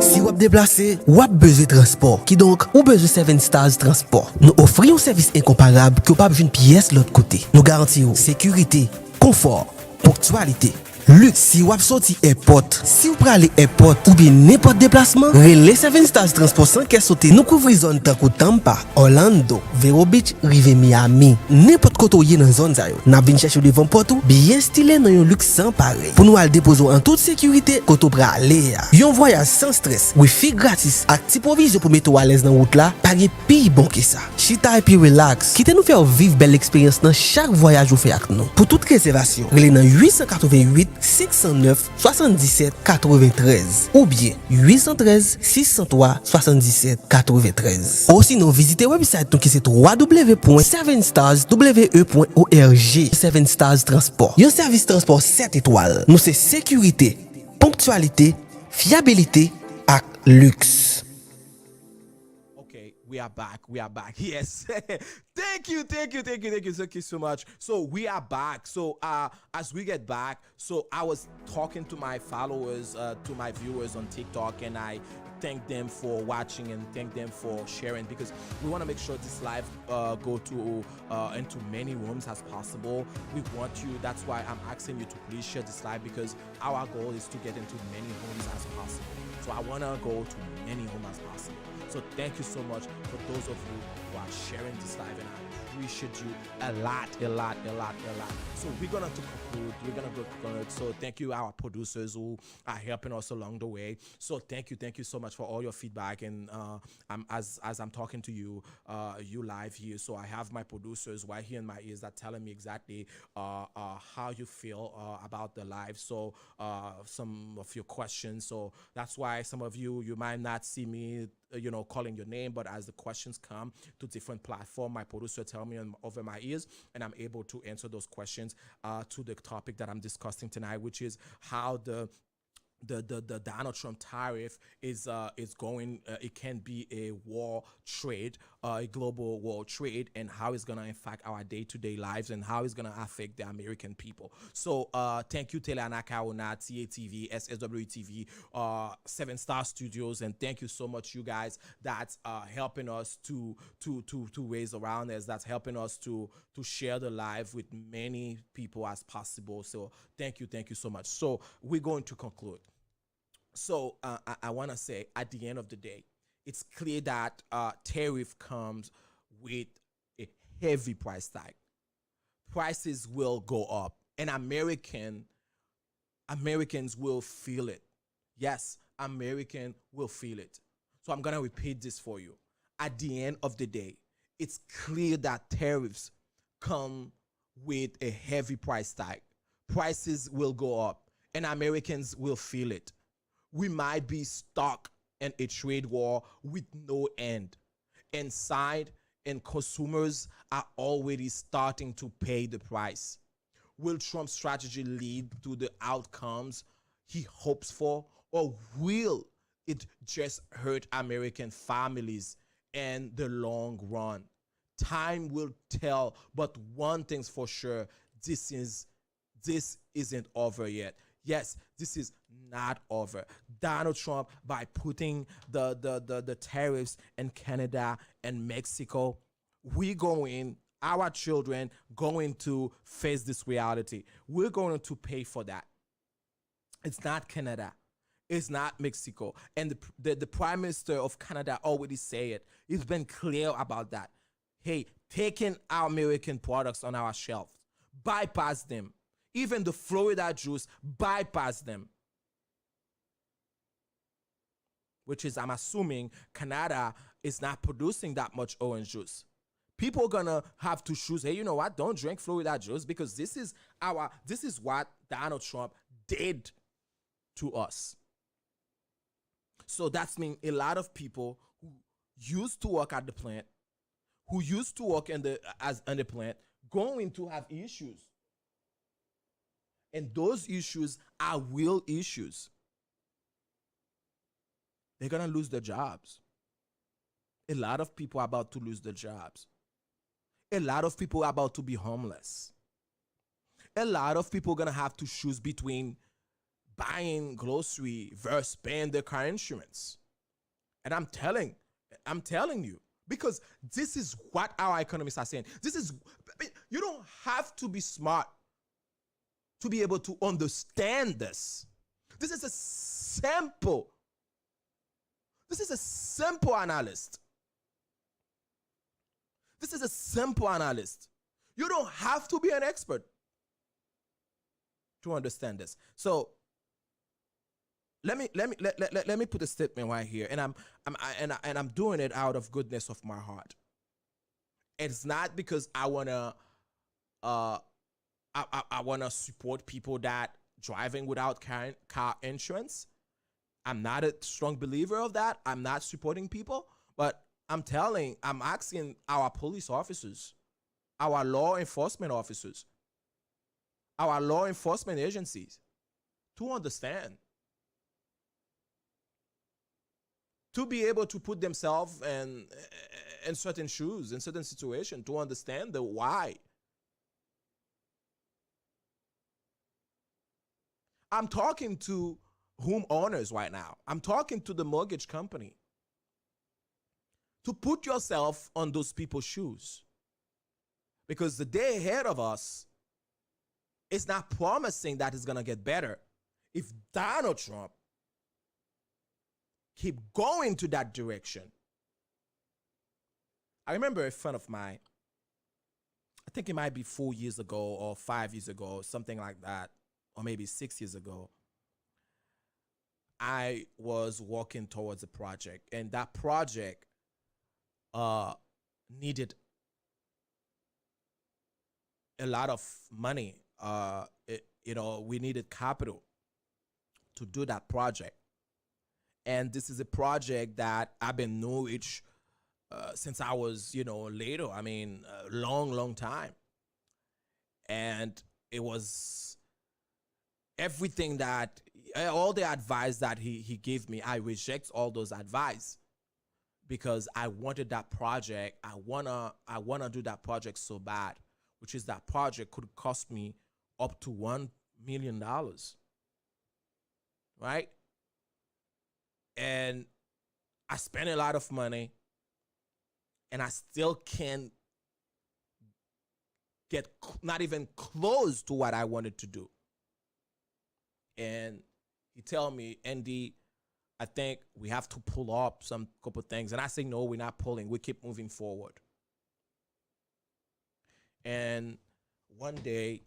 D: Si wap deplase, wap besoin transport. Ki donc, ou besoin 7 Stars Transport. Nous offrons un service incomparable que pas besoin de pièces l'autre côté. Nous garantissons sécurité, confort, ponctualité. Luxe, si wap sorti airport, si ou prale airport ou bien n'importe déplacement, relais 7 Stars Transport sans qu'elle saute, nous couvrons zone tankou Tampa, Orlando, Vero Beach, Rive Miami. N'importe koto yé dans zone zayo. N'a vin chercher devant portou, bien stylé dans yon luxe sans pareil. Pour nous al déposer en toute sécurité, koto prale ya. Yon voyage sans stress, wifi gratis, ak ti provision pour mettre à l'aise dans route là, pas gen pi bon que ça. Chita et puis relax. Quittez nous faire vivre belle expérience dans chaque voyage ou fait avec nous. Pour toute réservation, relais dans 888 609 77 93 ou bien 813 603 77 93. Ou sinon visitez website qui c'est www.7starswe.org. 7 Stars Transport, un service transport 7 étoiles. Nous c'est sécurité, ponctualité, fiabilité et luxe.
B: We are back. We are back. Yes. Thank you so much. So we are back. So as we get back, so I was talking to my followers, to my viewers on TikTok, and I thank them for watching and thank them for sharing, because we want to make sure this live go to into many rooms as possible. We want you, that's why I'm asking you to please share this live, because our goal is to get into many homes as possible. So I want to go to many homes as possible. So thank you so much for those of you who are sharing this live, and I appreciate you a lot. So we're gonna conclude. We're gonna go conclude. So thank you, our producers who are helping us along the way. So thank you so much for all your feedback. And as I'm talking to you, you live here. So I have my producers right here in my ears that telling me exactly how you feel about the live. So some of your questions. So that's why some of you might not see me calling your name, but as the questions come to different platform, my producer tell me over my ears, and I'm able to answer those questions to the topic that I'm discussing tonight, which is how the Donald Trump tariff is going. It can be a war trade, a global war trade, and how it's gonna affect our day-to-day lives and how it's gonna affect the American people. So thank you, Teleanakaona, TATV, SSWTV, 7 Star Studios, and thank you so much, you guys, that's helping us to raise awareness, that's helping us to share the live with many people as possible. So thank you so much. So we're going to conclude. So I want to say, at the end of the day, it's clear that tariff comes with a heavy price tag. Prices will go up, and Americans will feel it. Yes, Americans will feel it. So I'm going to repeat this for you. At the end of the day, it's clear that tariffs come with a heavy price tag. Prices will go up, and Americans will feel it. We might be stuck in a trade war with no end. Inside, and consumers are already starting to pay the price. Will Trump's strategy lead to the outcomes he hopes for, or will it just hurt American families in the long run? Time will tell, but one thing's for sure, this is this isn't over yet. Yes, this is not over. Donald Trump, by putting the tariffs in Canada and Mexico, our children going to face this reality. We're going to pay for that. It's not Canada. It's not Mexico. And the Prime Minister of Canada already said it. He's been clear about that. Hey, taking our American products on our shelves, bypass them. Even the Florida juice, bypass them. Which is, I'm assuming, Canada is not producing that much orange juice. People are gonna have to choose, hey, you know what? Don't drink Florida juice, because this is what Donald Trump did to us. So that's mean a lot of people who used to work at the plant, who used to work in the plant, going to have issues. And those issues are real issues. They're gonna lose their jobs. A lot of people are about to lose their jobs. A lot of people are about to be homeless. A lot of people are gonna have to choose between buying grocery versus paying their car insurance. And I'm telling you, because this is what our economists are saying. You don't have to be smart to be able to understand this. This is a simple analyst. This is a simple analyst. You don't have to be an expert to understand this. So let me put a statement right here, and I'm doing it out of goodness of my heart. It's not because I wanna support people that driving without car insurance. I'm not a strong believer of that. I'm not supporting people, but I'm asking our police officers, our law enforcement officers, our law enforcement agencies to understand, to be able to put themselves in certain shoes, in certain situations, to understand the why. I'm talking to homeowners right now. I'm talking to the mortgage company. To put yourself on those people's shoes. Because the day ahead of us is not promising that it's going to get better. If Donald Trump keep going to that direction. I remember a friend of mine, I think it might be 4 years ago or 5 years ago, something like that, or maybe 6 years ago. I was walking towards a project, and that project needed a lot of money. We needed capital to do that project. And this is a project that I've been Norwich since I was, little. I mean, a long time. And it was everything that, all the advice that he gave me, I reject all those advice because I wanted that project. I wanna do that project so bad, which is that project could cost me up to $1 million, right? And I spent a lot of money, and I still can't get not even close to what I wanted to do. And he tell me, Andy, I think we have to pull up some couple things. And I say, no, we're not pulling. We keep moving forward. And one day,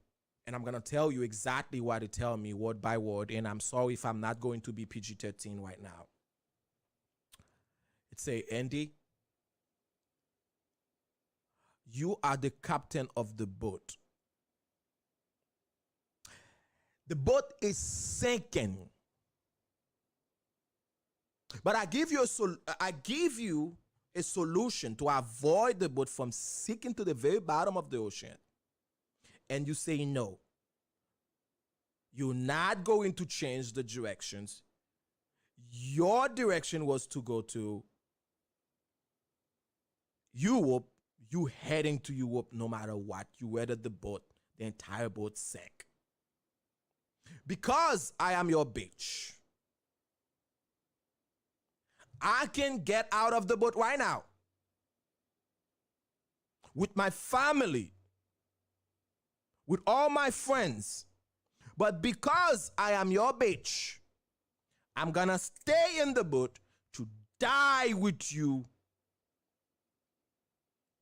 B: and I'm going to tell you exactly what he tell me word by word, and I'm sorry if I'm not going to be PG-13 right now. It say, Andy, you are the captain of the boat. The boat is sinking. But I give you a solution to avoid the boat from sinking to the very bottom of the ocean. And you say no. You're not going to change the directions. Your direction was to go to Europe. You heading to Europe no matter what. You weathered the boat. The entire boat sank. because I am your bitch, I can get out of the boat right now with my family, with all my friends. But because I am your bitch, I'm gonna stay in the boat to die with you,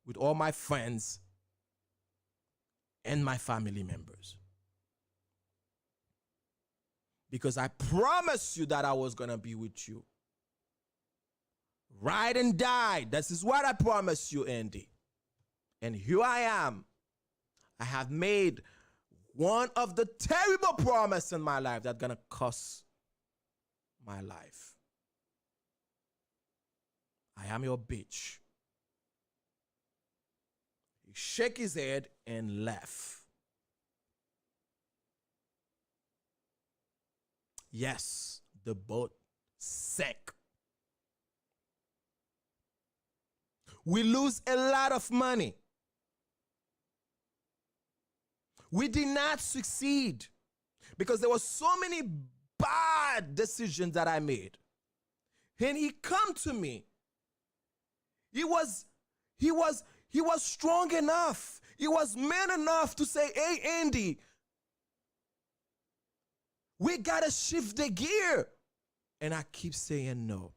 B: with all my friends and my family members. Because I promised you that I was gonna be with you. Ride and die. This is what I promised you, Andy. And here I am. I have made one of the terrible promises in my life that's gonna cost my life. I am your bitch. He shook his head and left. Yes, the boat sank. We lose a lot of money. We did not succeed because there were so many bad decisions that I made. And he come to me. He was strong enough. He was man enough to say, hey, Andy, we gotta shift the gear. And I keep saying no.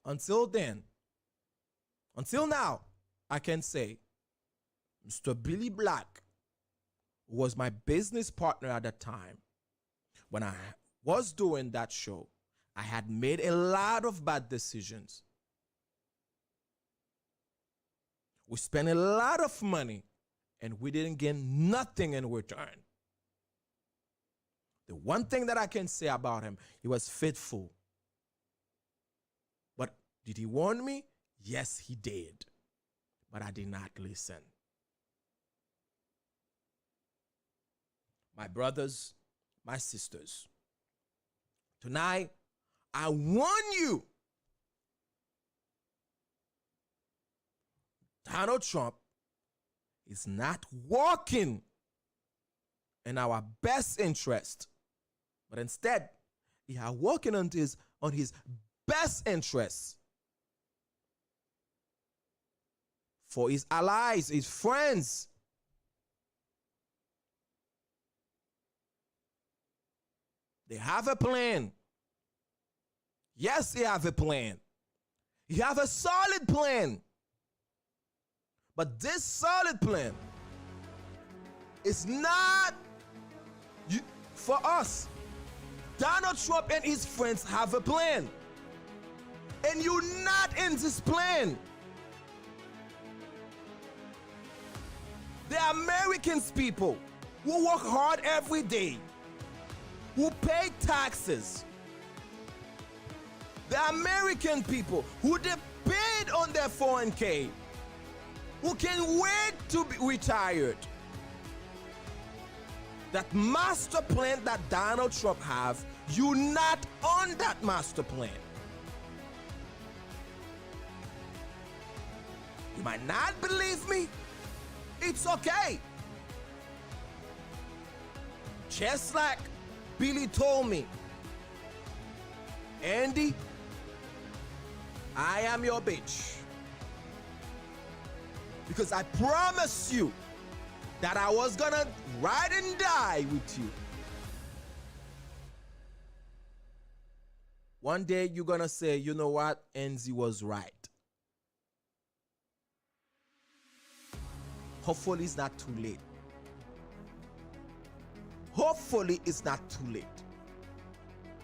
B: Until then, until now, I can say, Mr. Billy Black was my business partner at the time. When I was doing that show, I had made a lot of bad decisions. We spent a lot of money and we didn't get nothing in return. The one thing that I can say about him, he was faithful. But did he warn me? Yes, he did. But I did not listen. My brothers, my sisters, tonight, I warn you, Donald Trump is not working in our best interest, but instead, he is working on his best interests for his allies, his friends. They have a plan. Yes, they have a plan. You have a solid plan. But this solid plan is not for us. Donald Trump and his friends have a plan. And you're not in this plan. The Americans people who work hard every day, who pay taxes. The American people who depend on their 401k, who can wait to be retired. That master plan that Donald Trump have, you're not on that master plan. You might not believe me. It's okay. Just like Billy told me, Andy, I am your bitch. Because I promised you that I was gonna ride and die with you. One day you're gonna say, you know what, Enzi was right. Hopefully it's not too late. Hopefully it's not too late.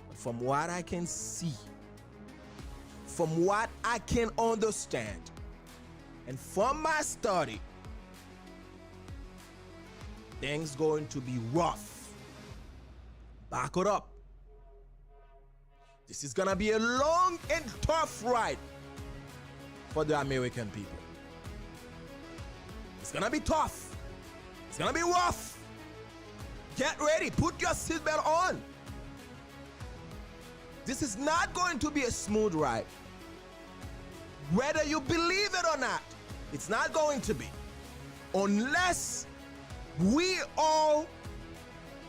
B: But from what I can see, from what I can understand, and from my study, things going to be rough. Back it up. This is gonna be a long and tough ride for the American people. It's gonna be tough. It's gonna be rough. Get ready, put your seatbelt on. This is not going to be a smooth ride. Whether you believe it or not, it's not going to be. Unless we all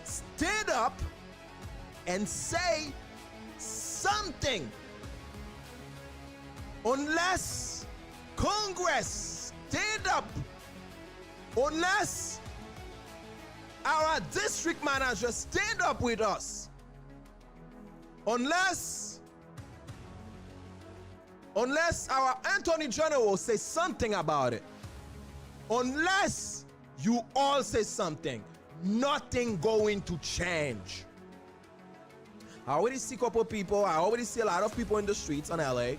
C: stand up and say something. Unless Congress stand up, unless our district manager stand up with us, unless our attorney general say something about it, unless you all say something, nothing going to change. I already see a couple of people, I already see a lot of people in the streets in LA,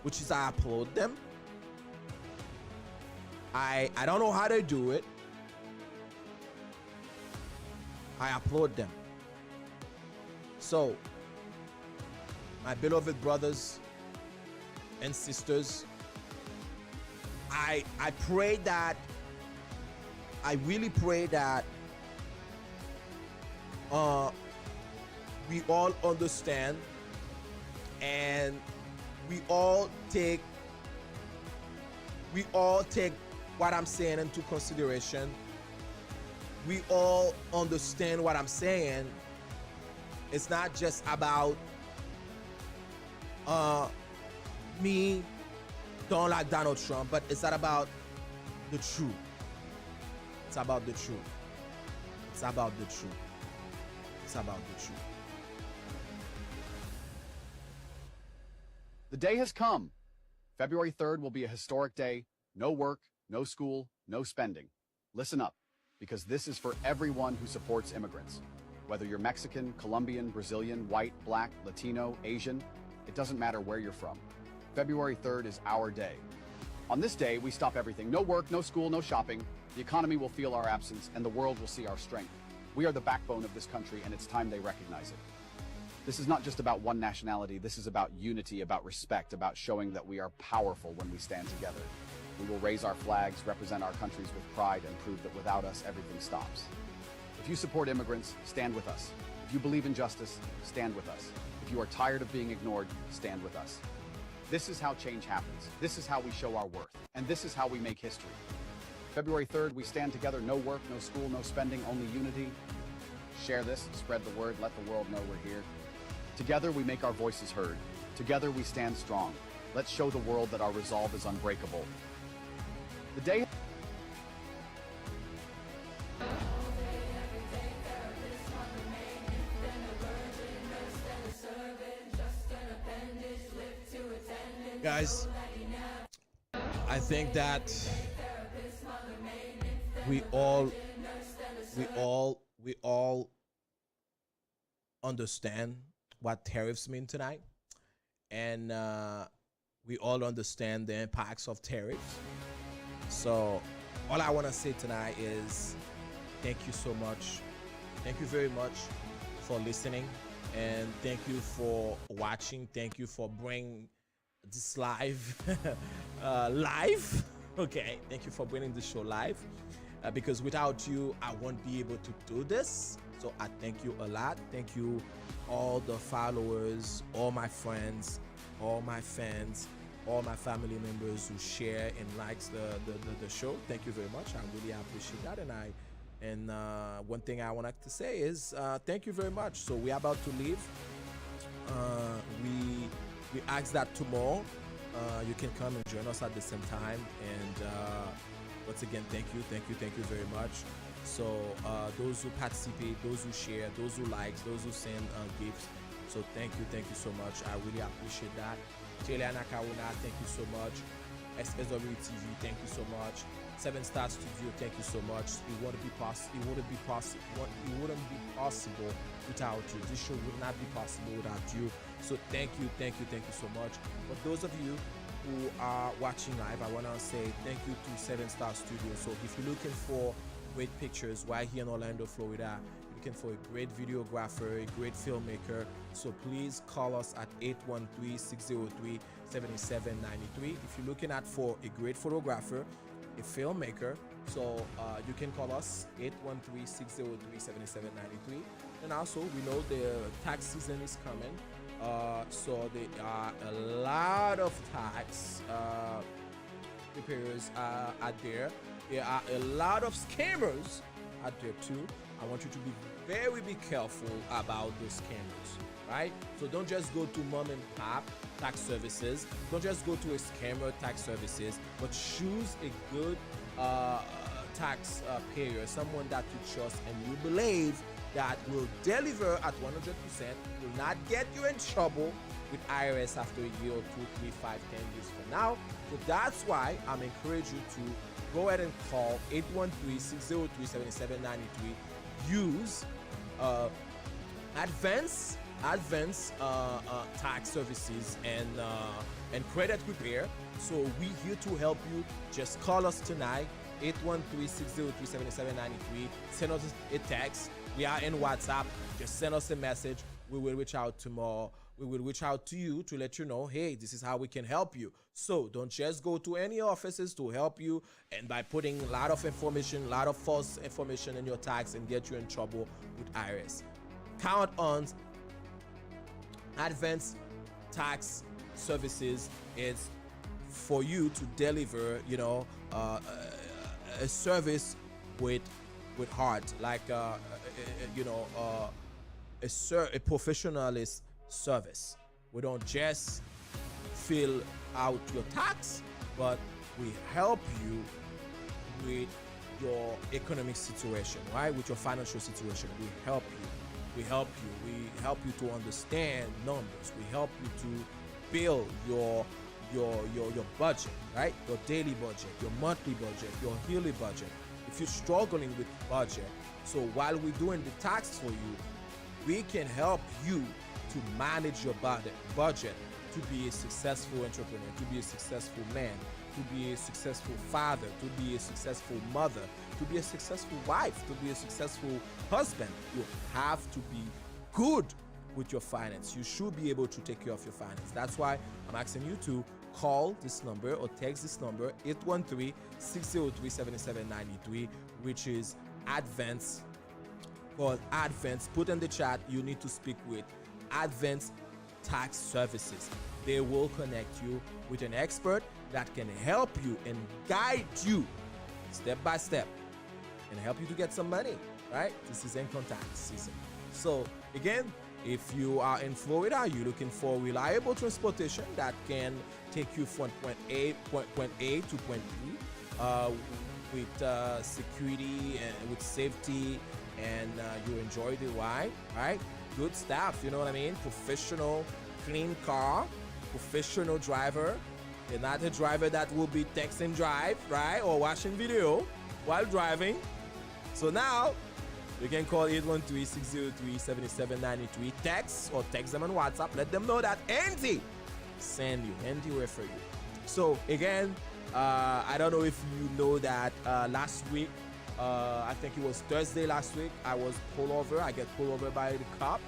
C: which is I applaud them. I don't know how they do it. I applaud them. So, my beloved brothers and sisters, I pray that, I really pray that we all understand and we all take what I'm saying into consideration. We all understand what I'm saying. It's not just about me don't like Donald Trump, but it's not about the truth. It's about the truth. It's about the truth. It's about the truth.
E: The day has come. February 3rd will be a historic day. No work, no school, no spending. Listen up, because this is for everyone who supports immigrants. Whether you're Mexican, Colombian, Brazilian, white, black, Latino, Asian, it doesn't matter where you're from. February 3rd is our day. On this day, we stop everything. No work, no school, no shopping. The economy will feel our absence, and the world will see our strength. We are the backbone of this country, and it's time they recognize it. This is not just about one nationality. This is about unity, about respect, about showing that we are powerful when we stand together. We will raise our flags, represent our countries with pride, and prove that without us, everything stops. If you support immigrants, stand with us. If you believe in justice, stand with us. If you are tired of being ignored, stand with us. This is how change happens. This is how we show our worth. And this is how we make history. February 3rd, we stand together. No work, no school, no spending, only unity. Share this, spread the word, let the world know we're here. Together, we make our voices heard. Together, we stand strong. Let's show the world that our resolve is unbreakable. The day...
C: Guys, I think that we all understand what tariffs mean tonight, and we all understand the impacts of tariffs. So all I want to say tonight is thank you so much. Thank you very much for listening, and thank you for watching. Thank you for bringing this live live. Okay, thank you for bringing this show live, because without you I won't be able to do this. So I thank you a lot. Thank you all the followers, all my friends, all my fans, all my family members who share and likes the show. Thank you very much. I really appreciate that. And one thing I want to say is thank you very much. So we're about to leave. We ask that tomorrow you can come and join us at the same time. And once again, thank you very much. So those who participate, those who share, those who likes, those who send gifts. So thank you so much. I really appreciate that. Juliana Kauna, thank you so much. SSW TV, thank you so much. 7 Star Studio, thank you so much. It wouldn't be possible without you. This show would not be possible without you. So thank you so much. For those of you who are watching live, I want to say thank you to 7 Star Studio. So if you're looking for great pictures right here in Orlando, Florida, you're looking for a great videographer, a great filmmaker, so please call us at 813-603-7793. If you're looking at for a great photographer, a filmmaker, so you can call us 813-603-7793. And also, we know the tax season is coming, so there are a lot of tax preparers out there. There are a lot of scammers
B: out there too. I want you to be careful about those scammers, right? So don't just go to mom and pop tax services. Don't just go to a scammer tax services, but choose a good tax payer, someone that you trust and you believe that will deliver at 100%, will not get you in trouble with IRS after a year or 2, 3, 5, 10 years from now. So that's why I'm encouraging you to go ahead and call 813-603-7793. Use advanced tax services and credit repair. So we're here to help you. Just call us tonight, 813-603-7793. Send us a text. We are in WhatsApp. Just send us a message. We will reach out tomorrow. We will reach out to you to let you know, hey, this is how we can help you. So don't just go to any offices to help you and by putting a lot of information, a lot of false information in your tax and get you in trouble with IRS. Count on advanced tax services. Is for you to deliver, a service with heart, like a professionalist service. We don't just fill out your tax, but we help you with your economic situation, right? With your financial situation. We help you. We help you to understand numbers. We help you to build your budget, right? Your daily budget, your monthly budget, your yearly budget. If you're struggling with budget, so while we're doing the tax for you, we can help you to manage your budget, to be a successful entrepreneur, to be a successful man, to be a successful father, to be a successful mother, to be a successful wife, to be a successful husband. You have to be good with your finance. You should be able to take care of your finance. That's why I'm asking you to call this number or text this number, 813-603-7793, which is Advance. Call Advance. Put in the chat, you need to speak with Advanced Tax Services. They will connect you with an expert that can help you and guide you step by step and help you to get some money, right? This is income tax season. So again, if you are in Florida, you're looking for reliable transportation that can take you from point A to point B with security and with safety, and you enjoy the ride, right? Good stuff, you know what I mean? Professional, clean car, professional driver. You're not a driver that will be texting drive, right? Or watching video while driving. So now, you can call 813-603-7793. Text or text them on WhatsApp. Let them know that Andy send you. Andy refer you. So again, I don't know if you know that last week, I think it was Thursday last week, I was pulled over. I get pulled over by a cop.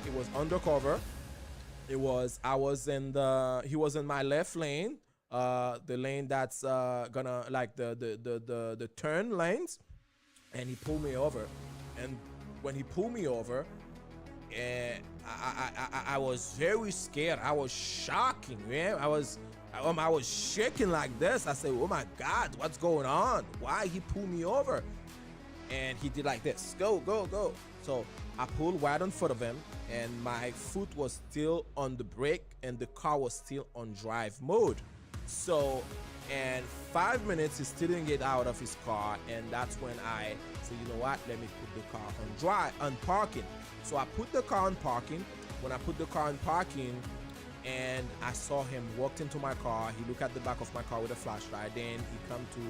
B: It was undercover. He was in my left lane, the lane that's gonna like the turn lanes, and he pulled me over. And when he pulled me over, I was very scared. I was shocking, man. I was shaking like this. I said, "Oh my God, what's going on? Why he pulled me over?" And he did like this, go. So I pulled right in front of him, and my foot was still on the brake, and the car was still on drive mode. So, in 5 minutes, he still didn't get out of his car, and that's when I said, you know what? Let me put the car on parking. So I put the car on parking. When I put the car on parking, and I saw him walked into my car, he looked at the back of my car with a flashlight. Then he come to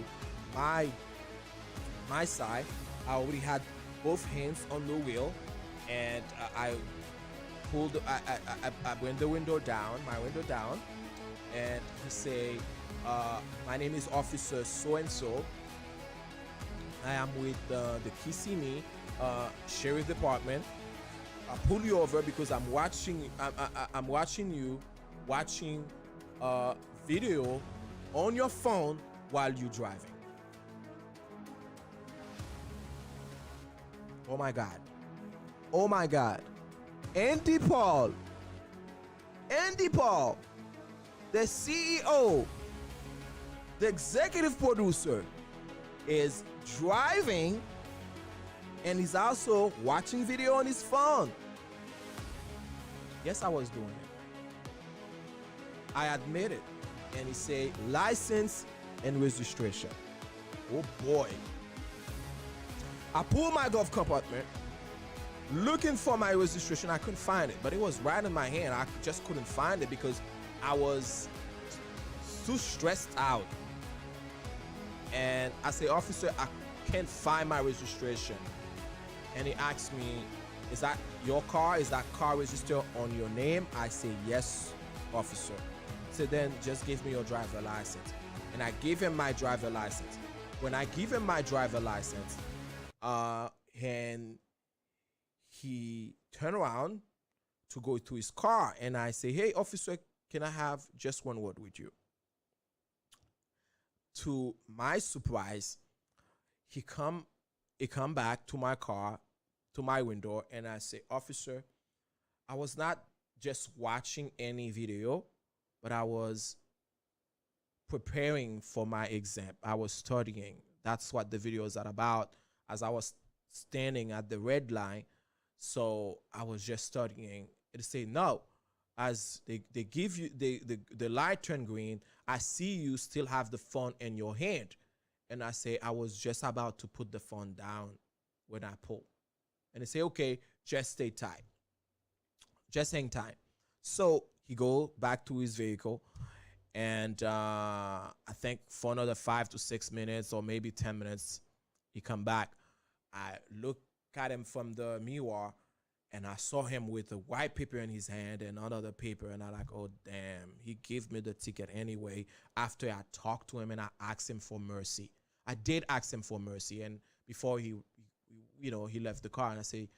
B: my side. I already had both hands on the wheel, and I went the window down, and he say, my name is Officer So-and-so. I am with the Kissimmee Sheriff Department. I pull you over because I'm watching you watching video on your phone while you're driving. Oh my God. Andy Paul, the CEO, the executive producer, is driving and he's also watching video on his phone. Yes, I was doing it. I admit it. And he say license and registration. Oh boy. I pulled my glove compartment looking for my registration. I couldn't find it, but it was right in my hand. I just couldn't find it because I was too stressed out. And I say, officer, I can't find my registration. And he asked me, is that your car? Is that car registered on your name? I say, yes, officer. So then just give me your driver license. And I gave him my driver license. When I give him my driver license, and he turned around to go to his car, and I say, hey, officer, can I have just one word with you? To my surprise, he come back to my car, to my window, and I say, officer, I was not just watching any video, but I was preparing for my exam. I was studying. That's what the video is about. As I was standing at the red line, so I was just studying. It say no. As they give you the light turn green, I see you still have the phone in your hand. And I say, I was just about to put the phone down when I pull. And they say, okay, just stay tight. Just hang tight. So he go back to his vehicle. And I think for another 5 to 6 minutes or maybe 10 minutes, he come back. I look at him from the mirror, and I saw him with a white paper in his hand and another paper, and I like, oh damn, he gave me the ticket anyway. After I talked to him and I asked him for mercy, I did ask him for mercy, and before he left the car, and I say,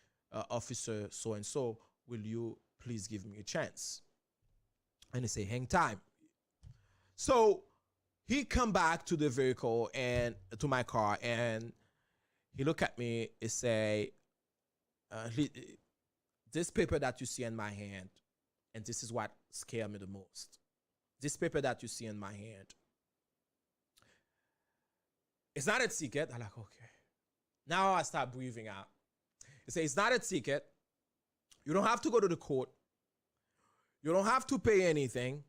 B: officer so and so, will you please give me a chance? And he say, hang time. So he come back to the vehicle and to my car, and he look at me and say, this paper that you see in my hand, and this is what scared me the most. This paper that you see in my hand, it's not a ticket. I'm like, okay. Now I start breathing out. He say, it's not a ticket. You don't have to go to the court. You don't have to pay anything.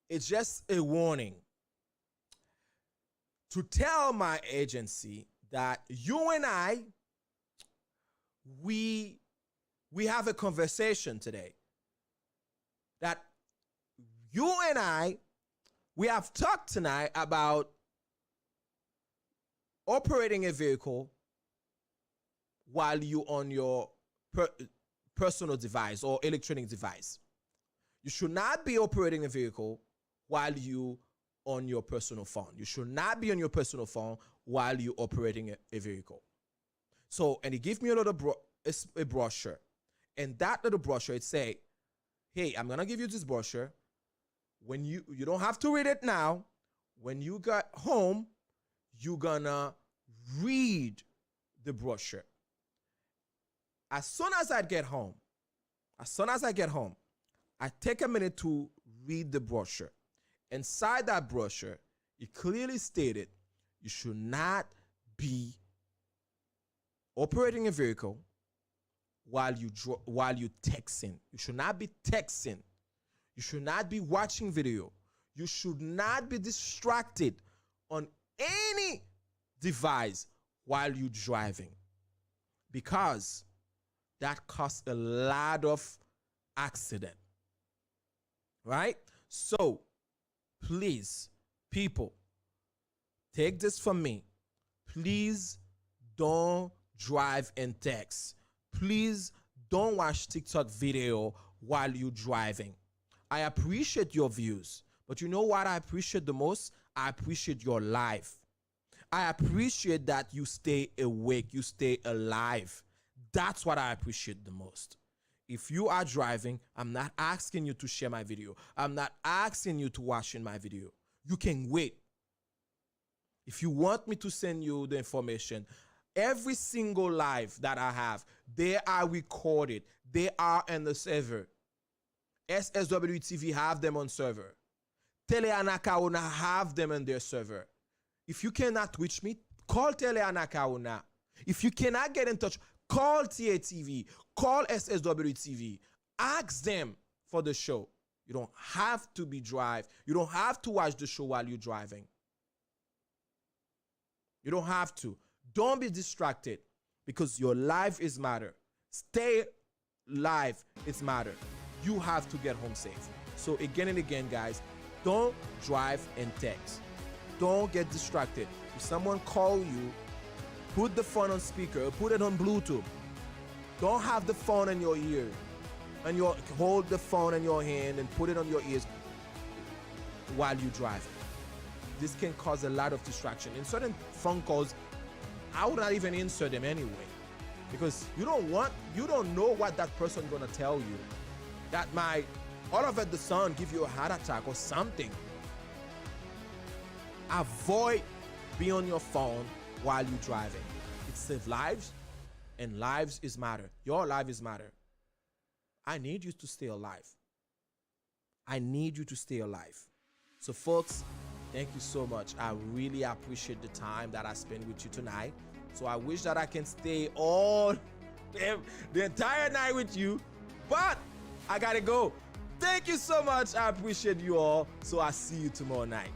B: It's just a warning to tell my agency that you and I, we have a conversation today. That you and I, we have talked tonight about operating a vehicle while you on your personal device or electronic device. You should not be operating a vehicle while you on your personal phone. You should not be on your personal phone while you're operating a vehicle. So, and he gave me a little a brochure. And that little brochure, it say, hey, I'm going to give you this brochure. When you don't have to read it now. When you got home, you're going to read the brochure. As soon as I get home, I take a minute to read the brochure. Inside that brochure, it clearly stated you should not be operating a vehicle while you texting. You should not be texting. You should not be watching video. You should not be distracted on any device while you're driving, because that causes a lot of accident, right? So please, people, take this from me. Please don't drive and text. Please don't watch TikTok video while you're driving. I appreciate your views, but you know what I appreciate the most? I appreciate your life. I appreciate that you stay awake, you stay alive. That's what I appreciate the most. If you are driving, I'm not asking you to share my video. I'm not asking you to watch in my video. You can wait. If you want me to send you the information, every single live that I have, they are recorded. They are in the server. SSW TV have them on server. Teleanakaona have them in their server. If you cannot reach me, call Tele Anakauna. If you cannot get in touch, call TATV, call SSWTV. Ask them for the show. You don't have to be drive. You don't have to watch the show while you're driving. You don't have to. Don't be distracted because your life is matter. Stay live is matter. You have to get home safe. So again and again, guys, don't drive and text. Don't get distracted. If someone call you, put the phone on speaker, put it on Bluetooth. Don't have the phone in your ear. And hold the phone in your hand and put it on your ears while you drive. This can cause a lot of distraction. In certain phone calls, I would not even answer them anyway, because you don't know what that person gonna tell you. That might all of the sun give you a heart attack or something. Avoid being on your phone while you're driving. It saves lives, and lives is matter. Your life is matter. I need you to stay alive. I need you to stay alive. So folks, thank you so much. I really appreciate the time that I spent with you tonight. So I wish that I can stay all the entire night with you, but I gotta go. Thank you so much. I appreciate you all. So I'll see you tomorrow night.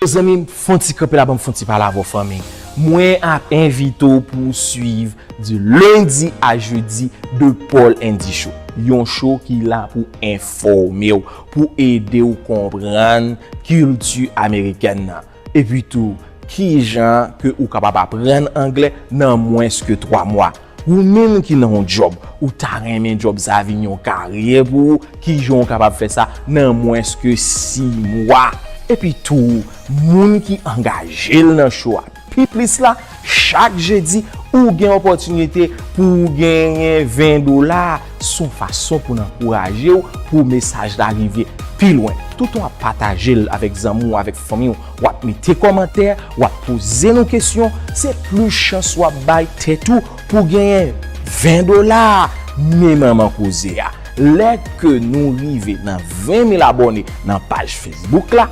C: Mes amis, fonti camper la fonti parler à vos familles. Moi ap invito pour suivre du lundi à jeudi de Paul Andy Show. Yon show qui là pour informer ou, pour aider ou comprendre culture américaine. Et puis tout, qui gens que ou capable apprendre anglais dans moins que 3 mois. Ou même qui nan un job, ou ta remen job ça vinn yon carrière pour qui gens capable faire ça dans moins que 6 mois. Et puis tout, moun qui engagé dans show puis plus là chaque jeudi ou gain opportunité pour gagner $20 son façon pour encourager ou pour message d'arriver plus loin. Tout on a partager avec amis avec famille ou mettre commentaires ou poser nos questions, c'est plus chance ou bail tête tout pour gagner $20 même maman causer. Là que nous arriver dans 20 000 abonnés dans page Facebook là.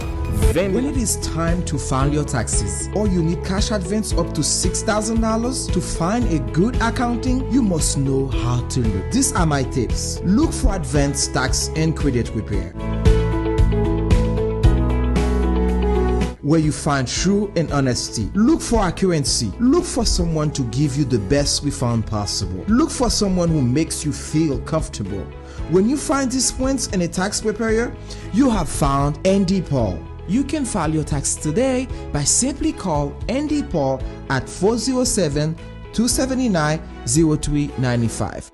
D: When it is time to file your taxes or you need cash advance up to $6,000 to find a good accounting, you must know how to look. These are my tips. Look for advanced tax and credit repair, where you find true and honesty. Look for accuracy. Look for someone to give you the best refund possible. Look for someone who makes you feel comfortable. When you find these points in a tax preparer, you have found Andy Paul. You can file your tax today by simply call Andy Paul at 407-279-0395.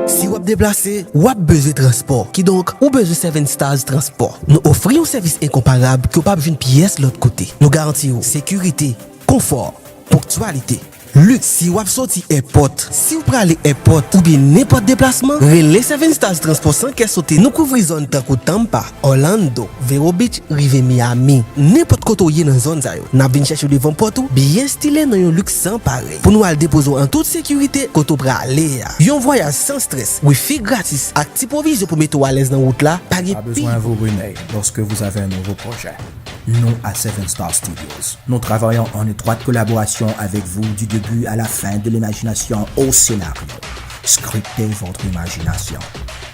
F: Si vous êtes déplacé, vous avez besoin de transport. Qui donc, ou besoin 7 Stars Transport. Nous offrons un service incomparable que vous n'avez pas une pièce de l'autre côté. Nous garantissons sécurité, confort, ponctualité. Luxe, si vous avez sorti airport, si vous prenez airport ou bien n'importe déplacement, relais 7 Stars Transport sans qu'elle saute. Nous couvrons zone tankou Tampa, Orlando, Vero Beach, Rive Miami. N'importe côté où dans la zone, nous avons cherché devant porto, bien stylé dans un luxe sans pareil. Pour nous aller déposer en toute sécurité, côté pour aller. Un voyage sans stress, wifi gratis, active provision pour mettre à l'aise dans la route là, pas
G: besoin de vous brûler lorsque vous avez un nouveau projet. Nous, à 7 Star Studios, nous travaillons en étroite collaboration avec vous du début à la fin de l'imagination au scénario. Scriptez votre imagination.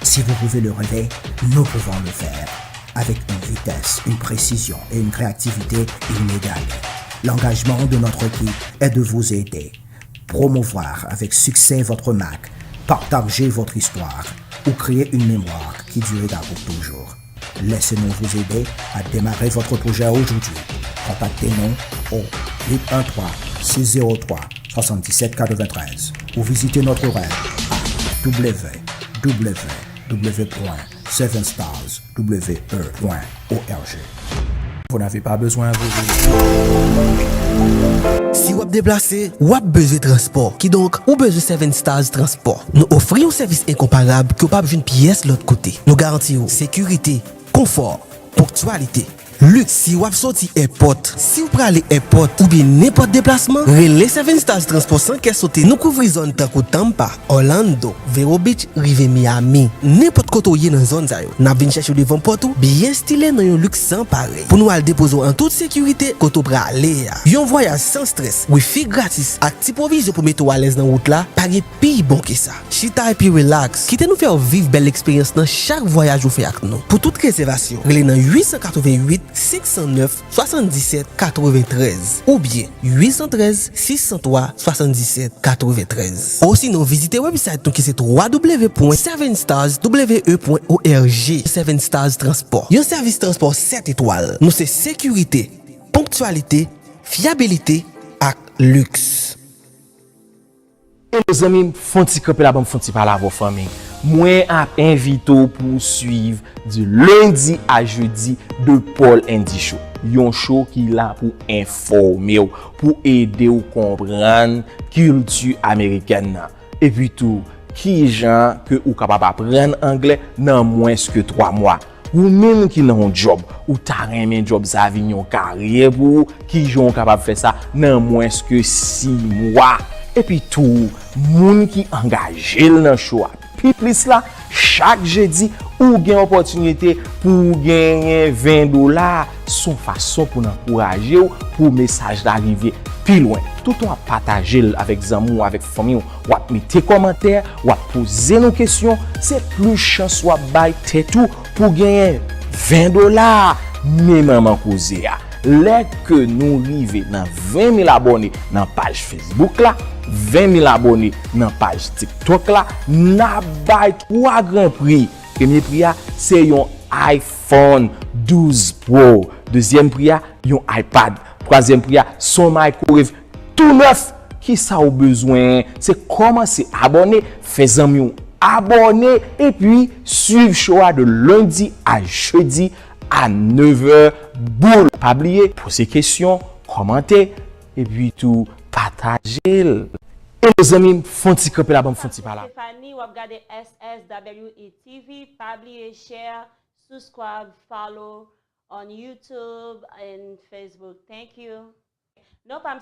G: Si vous pouvez le rêver, nous pouvons le faire. Avec une vitesse, une précision et une créativité inégales. L'engagement de notre équipe est de vous aider. Promouvoir avec succès votre marque, partager votre histoire ou créer une mémoire qui durera pour toujours. Laissez-nous vous aider à démarrer votre projet aujourd'hui. Contactez-nous au 77 93 ou visitez notre web à www.7starswe.org. Vous n'avez pas besoin de vous.
F: Si vous êtes déplacé, vous avez besoin de transport. Qui donc, ou besoin de 7 Stars Transport. Nous offrons un service incomparable que vous n'avez pas une pièce de l'autre côté. Nous garantissons sécurité, confort, ponctualité. Luxe, si vous avez sorti airport, si vous prenez airport ou bien n'importe déplacement, relais 7 Stars Transport sans qu'elle saute. Nous couvrons zone tankou Tampa, Orlando, Vero Beach, Rive Miami. N'importe côté où vous êtes dans la zone, nous venons chercher devant porte bien stylé dans un luxe sans pareil. Pour nous aller déposer en toute sécurité, côté où aller. Un voyage sans stress, wifi gratis, active provision pour mettre à l'aise dans la route là, pas de plus bon que ça. Chita et puis relax. Quittez nous faire vivre belle expérience dans chaque voyage vous fait avec nous. Pour toute réservation, relais dans 888 609 77 93 ou bien 813 603 77 93. Ou sinon visitez website qui c'est www.7starswe.org. 7 Stars Transport. Un service transport 7 étoiles. Nous c'est sécurité, ponctualité, fiabilité et luxe.
B: Et mes amis, font ti camper la bonne font ti parler à vos familles. Moi a invité pour suivre du lundi à jeudi de Paul Andy Show. Un show qui là pour informer, pour aider ou comprendre culture américaine. Et puis tout, qui gens que ou capable apprendre anglais dans moins que 3 mois. Ou même qui n'a un job, ou t'as un job ça vient une carrière pour qui sont capable faire ça dans moins que 6 mois. Et puis tout, moun qui engagé dans show. Puis plus là, chaque jeudi ou gain opportunité pour gagner $20, son façon pour encourager ou pour message d'arriver plus loin. Tout on partager avec amis ou avec famille ou mettre commentaires ou poser nos questions, c'est plus chance ou bail tête pour gagner $20 même maman causer. Dès que nous arrivons dans 20 000 abonnés dans la page Facebook là, 20 000 abonnés dans la page TikTok là, n'a pas 3 grands prix. Premier prix c'est un iPhone 12 Pro. Deuxième prix un iPad. Troisième prix son microwave tout neuf. Qui ça a besoin? C'est commencer à abonner, faire mieux abonner et puis suivre show de lundi à jeudi à 9h. Boule, pas oublier, poser questions, commenter et puis tout partager. Et les amis, font ti camper la bonne font ti parler.
H: Stéphanie, vous regardez SSWE TV, pas oublier share, subscribe, follow on YouTube and Facebook. Thank you. No, I'm